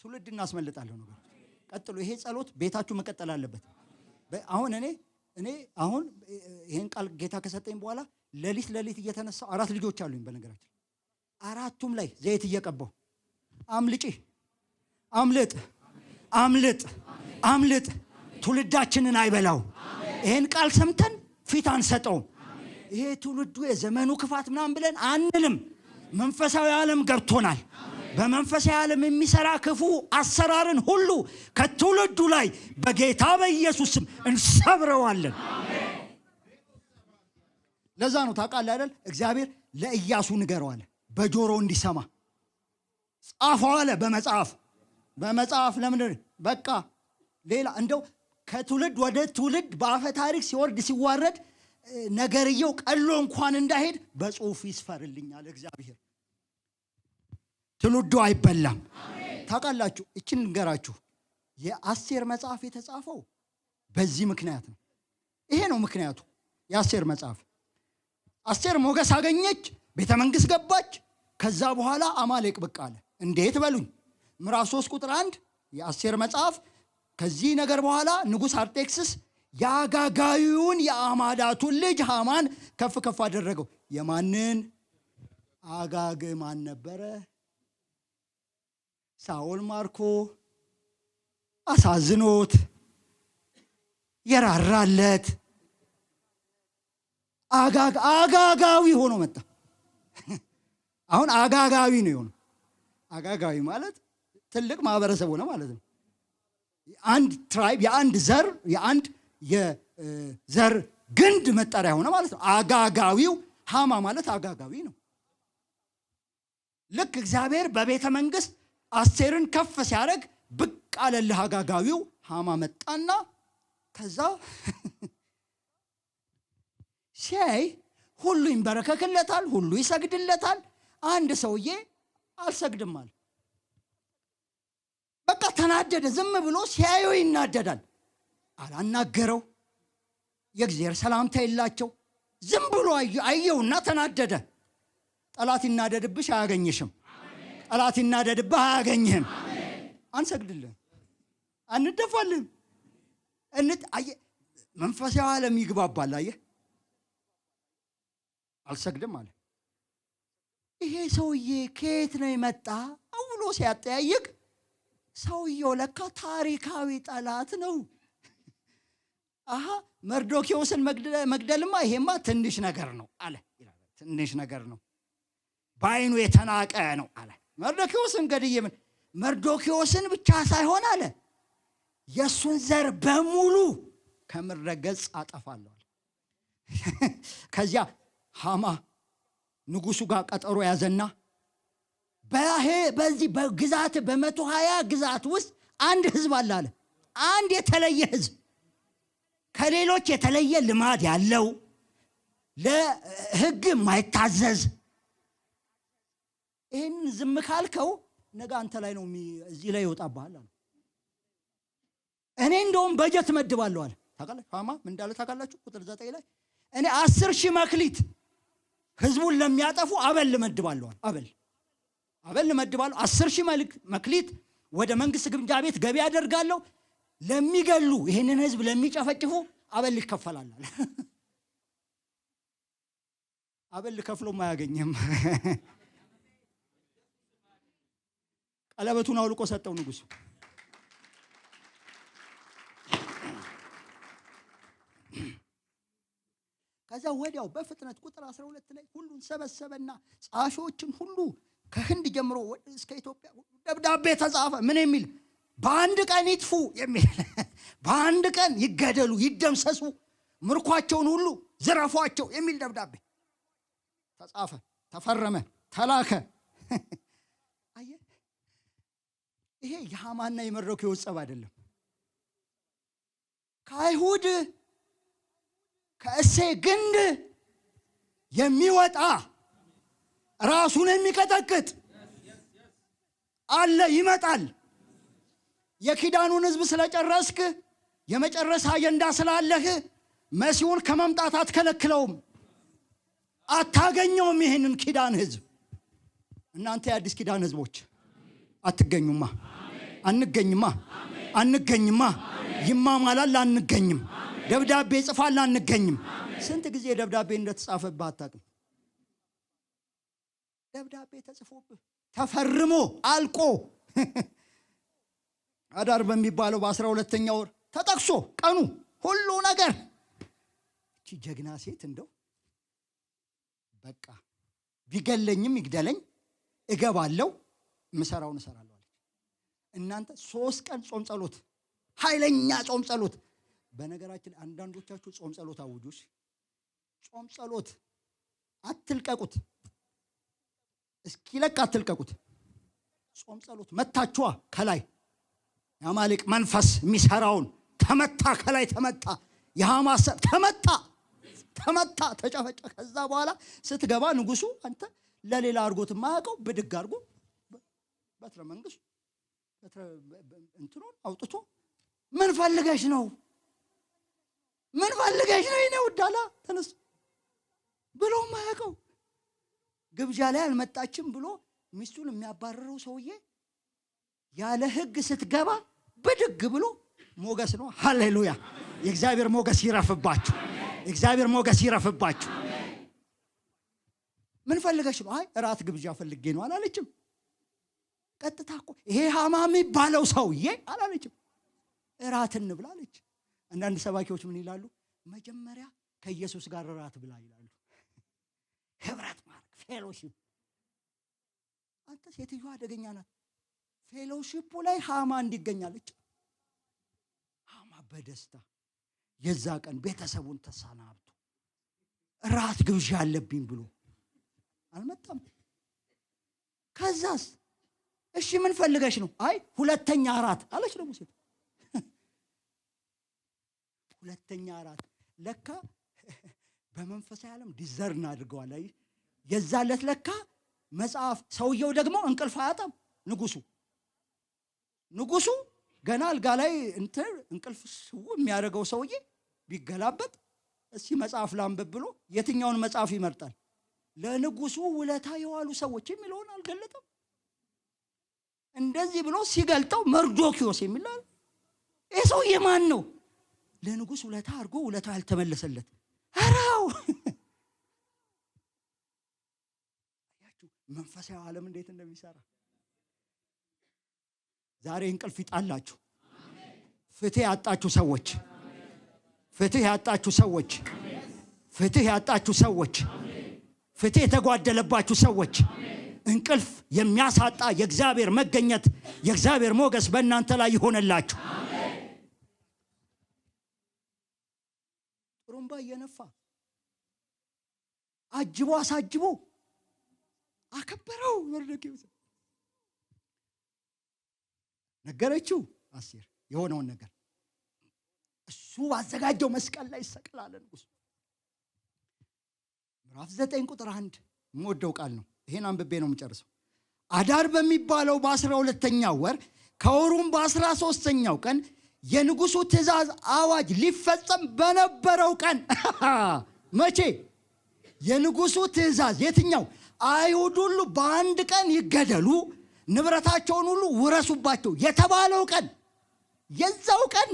ትውልድ እናስመልጣለሁ ነገር ቀጥሎ። ይሄ ጸሎት ቤታችሁ መቀጠል አለበት። አሁን እኔ አሁን ይሄን ቃል ጌታ ከሰጠኝ በኋላ ሌሊት እየተነሳው 4 ልጆች አሉኝ። በነገራችን 4ቱም ላይ ዘይት እየቀባው አምልጪ፣ አምልጥ፣ አምልጥ፣ አምልጥ። ትውልዳችንን አይበላው። ይሄን ቃል ሰምተን ፊት አንሰጠውም። ይሄ ትውልዱ የዘመኑ ክፋት ምናምን ብለን አንልም። መንፈሳዊ ዓለም ገብቶናል። በመንፈሳዊ ዓለም የሚሰራ ክፉ አሰራርን ሁሉ ከትውልዱ ላይ በጌታ በኢየሱስም እንሰብረዋለን። ለዛ ነው ታውቃለህ አይደል? እግዚአብሔር ለኢያሱ ንገረው አለ፣ በጆሮው እንዲሰማ ጻፈው አለ። በመጽሐፍ ለምን በቃ ሌላ እንደው ከትውልድ ወደ ትውልድ በአፈ ታሪክ ሲወርድ ሲዋረድ ነገርየው ቀሎ እንኳን እንዳይሄድ በጽሁፍ ይስፈርልኛል እግዚአብሔር። ትውልዱ አይበላም። ታውቃላችሁ፣ እችን ንገራችሁ፣ የአስቴር መጽሐፍ የተጻፈው በዚህ ምክንያት ነው። ይሄ ነው ምክንያቱ። የአስቴር መጽሐፍ አስቴር ሞገስ አገኘች፣ ቤተ መንግሥት ገባች። ከዛ በኋላ አማሌቅ ብቅ አለ። እንዴት በሉኝ። ምዕራፍ 3 ቁጥር 1 የአስቴር መጽሐፍ ከዚህ ነገር በኋላ ንጉሥ አርጤክስስ የአጋጋዊውን የአማዳቱን ልጅ ሃማን ከፍ ከፍ አደረገው። የማንን አጋግ ማን ነበረ? ሳኦል ማርኮ አሳዝኖት የራራለት አጋጋዊ ሆኖ መጣ። አሁን አጋጋዊ ነው የሆነው። አጋጋዊ ማለት ትልቅ ማህበረሰብ ሆነ ማለት ነው። የአንድ ትራይብ፣ የአንድ ዘር፣ የአንድ የዘር ግንድ መጠሪያ ሆነ ማለት ነው። አጋጋዊው ሃማ ማለት አጋጋዊ ነው። ልክ እግዚአብሔር በቤተ መንግሥት አስቴርን ከፍ ሲያደርግ ብቅ አለልህ አጋጋዊው ሃማ መጣና ከዛ ሲያይ ሁሉ ይንበረከክለታል፣ ሁሉ ይሰግድለታል። አንድ ሰውዬ አልሰግድም አለ። በቃ ተናደደ። ዝም ብሎ ሲያየው ይናደዳል። አላናገረው። የእግዚአብሔር ሰላምታ የላቸው። ዝም ብሎ አየውና ተናደደ። ጠላት ይናደድብሽ አያገኝሽም። ጠላት ይናደድብህ አያገኝህም። አንሰግድልህም፣ አንደፋልህም። መንፈሳዊ ዓለም ይግባባል። አየህ፣ አልሰግድም አለ። ይሄ ሰውዬ ከየት ነው የመጣ ብሎ ሲያጠያይቅ ሰውየው ለካ ታሪካዊ ጠላት ነው። አሃ መርዶኪዎስን መግደልማ ይሄማ ትንሽ ነገር ነው አለ። ትንሽ ነገር ነው፣ በዓይኑ የተናቀ ነው አለ። መርዶኪዎስን ገድዬ ምን መርዶኪዎስን ብቻ ሳይሆን አለ የእሱን ዘር በሙሉ ከምድረ ገጽ አጠፋለሁ አለ። ከዚያ ሃማ ንጉሱ ጋር ቀጠሮ ያዘና በዚህ በግዛት በ120 ግዛት ውስጥ አንድ ህዝብ አለ አለ። አንድ የተለየ ህዝብ፣ ከሌሎች የተለየ ልማድ ያለው፣ ለህግ የማይታዘዝ። ይህን ዝም ካልከው ነገ አንተ ላይ ነው እዚህ ላይ ይወጣብሃል አለ። እኔ እንደውም በጀት መድባለሁ አለ። ታውቃለህ ሃማ ምን እንዳለ ታውቃላችሁ? ቁጥር 9 ላይ እኔ 10,000 መክሊት ህዝቡን ለሚያጠፉ አበል መድባለሁ አለ። አበል መድባለሁ። 10,000 መክሊት ወደ መንግስት ግምጃ ቤት ገቢ ያደርጋለሁ። ለሚገሉ ይሄንን ህዝብ ለሚጨፈጭፉ አበል ይከፈላል። አበል ከፍሎም አያገኝም። ቀለበቱን አውልቆ ሰጠው ንጉሱ። ከዛ ወዲያው በፍጥነት ቁጥር 12 ላይ ሁሉን ሰበሰበና ጻሾችን ሁሉ ከህንድ ጀምሮ እስከ ኢትዮጵያ ደብዳቤ ተጻፈ። ምን የሚል? በአንድ ቀን ይጥፉ የሚል፣ በአንድ ቀን ይገደሉ፣ ይደምሰሱ፣ ምርኳቸውን ሁሉ ዝረፏቸው የሚል ደብዳቤ ተጻፈ፣ ተፈረመ፣ ተላከ። አየህ፣ ይሄ የሐማና የመርዶክዮስ ጸብ አይደለም። ከአይሁድ ከእሴይ ግንድ የሚወጣ ራሱን የሚቀጠቅጥ አለ፣ ይመጣል። የኪዳኑን ህዝብ ስለጨረስክ የመጨረስ አጀንዳ ስላለህ መሲሁን ከመምጣት አትከለክለውም፣ አታገኘውም። ይሄንን ኪዳን ህዝብ እናንተ የአዲስ ኪዳን ህዝቦች አትገኙማ፣ አንገኝማ፣ አንገኝማ። ይማማላል፣ አንገኝም። ደብዳቤ ጽፋል፣ አንገኝም። ስንት ጊዜ ደብዳቤ እንደተጻፈብህ አታውቅም? ደብዳቤ ተጽፎብህ ተፈርሞ አልቆ አዳር በሚባለው በ12ኛው ወር ተጠቅሶ ቀኑ ሁሉ ነገር እቺ ጀግና ሴት እንደው በቃ ቢገለኝም ይግደለኝ እገባለሁ፣ ምሰራውን እሰራለሁ አለች። እናንተ 3 ቀን ጾም ጸሎት፣ ኃይለኛ ጾም ጸሎት። በነገራችን አንዳንዶቻችሁ ጾም ጸሎት አውጁሽ። ጾም ጸሎት አትልቀቁት፣ እስኪለቅ አትልቀቁት። ጾም ጸሎት መታችኋ ከላይ የአማልቅ መንፈስ የሚሰራውን ተመታ፣ ከላይ ተመታ፣ የሐማስ ተመታ፣ ተጨፈጨ። ከዛ በኋላ ስትገባ ንጉሱ አንተ ለሌላ አድርጎት የማያውቀው ብድግ አድርጎ በትረ መንግስቱ እንትኑን አውጥቶ ምን ፈልገሽ ነው? ምን ፈልገሽ ነው? ይኔ ውዳላ ተነስ ብሎ የማያውቀው ግብዣ ላይ አልመጣችም ብሎ ሚስቱን የሚያባረረው ሰውዬ ያለ ህግ ስትገባ ብድግ ብሎ ሞገስ ነው። ሃሌሉያ! የእግዚአብሔር ሞገስ ይረፍባችሁ፣ የእግዚአብሔር ሞገስ ይረፍባችሁ። ምን ፈልገሽ ነው? አይ እራት ግብዣ ፈልጌ ነው አላለችም። ቀጥታ እኮ ይሄ ሐማ የሚባለው ሰውዬ አላለችም፣ እራት እንብላ አለች። አንዳንድ ሰባኪዎች ምን ይላሉ? መጀመሪያ ከኢየሱስ ጋር እራት ብላ ይላሉ። ህብረት ማድረግ ፌሎሺፕ። አንተ ሴትዮዋ አደገኛ ናት። ፌሎሺፑ ላይ ሐማ እንዲገኛለች። ሐማ በደስታ የዛ ቀን ቤተሰቡን ተሰናብቶ እራት ግብዣ አለብኝ ብሎ አልመጣም። ከዛስ እሺ ምን ፈልገሽ ነው? አይ ሁለተኛ እራት አለች። ደግሞ ሴት ሁለተኛ እራት ለካ በመንፈሳዊ ዓለም ዲዘርን አድርገዋል። አይ የዛለት ለካ መጽሐፍ። ሰውየው ደግሞ እንቅልፍ አያጣም። ንጉሱ ገና አልጋ ላይ እንቅልፍ የሚያደርገው ሰውዬ ቢገላበጥ እስኪ መጽሐፍ ላንብብ ብሎ የትኛውን መጽሐፍ ይመርጣል? ለንጉሱ ውለታ የዋሉ ሰዎች የሚለውን አልገለጠም። እንደዚህ ብሎ ሲገልጠው መርዶክዮስ የሚላል ይሄ ሰውዬ ማን ነው? ለንጉስ ውለታ አድርጎ ውለታ ያልተመለሰለት። አራው አያችሁ መንፈሳዊ ዓለም እንዴት እንደሚሰራ። ዛሬ እንቅልፍ ይጣላችሁ፣ ፍትህ ያጣችሁ ሰዎች፣ ፍትህ ያጣችሁ ሰዎች፣ ፍትህ ያጣችሁ ሰዎች፣ ፍትህ የተጓደለባችሁ ሰዎች፣ እንቅልፍ የሚያሳጣ የእግዚአብሔር መገኘት የእግዚአብሔር ሞገስ በእናንተ ላይ ይሆነላችሁ። ጥሩምባ እየነፋ አጅቦ አሳጅቦ አከበረው። መርዶክዮስ ነገረችው አስቴር የሆነውን ነገር። እሱ ባዘጋጀው መስቀል ላይ ይሰቀላል ንጉሥ። ምዕራፍ 9 ቁጥር 1 የምወደው ቃል ነው። ይሄን አንብቤ ነው የምጨርሰው። አዳር በሚባለው በ12ኛው ወር ከወሩም በ13ኛው ቀን የንጉሱ ትእዛዝ አዋጅ ሊፈጸም በነበረው ቀን መቼ? የንጉሱ ትእዛዝ የትኛው? አይሁድ ሁሉ በአንድ ቀን ይገደሉ፣ ንብረታቸውን ሁሉ ውረሱባቸው የተባለው ቀን፣ የዛው ቀን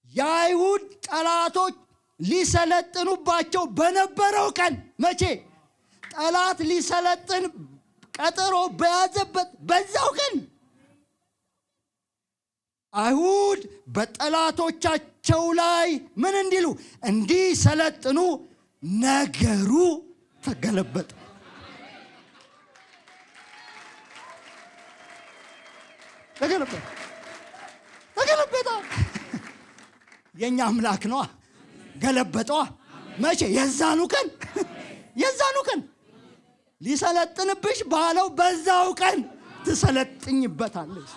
የአይሁድ ጠላቶች ሊሰለጥኑባቸው በነበረው ቀን መቼ? ጠላት ሊሰለጥን ቀጠሮ በያዘበት በዛው ቀን አይሁድ በጠላቶቻቸው ላይ ምን እንዲሉ እንዲሰለጥኑ ነገሩ ተገለበጠ። ተገለበጠ። የኛ አምላክ ነው። ገለበጠዋ። መቼ? የዛኑ ቀን ሊሰለጥንብሽ ባለው በዛው ቀን ትሰለጥኝበታለሽ።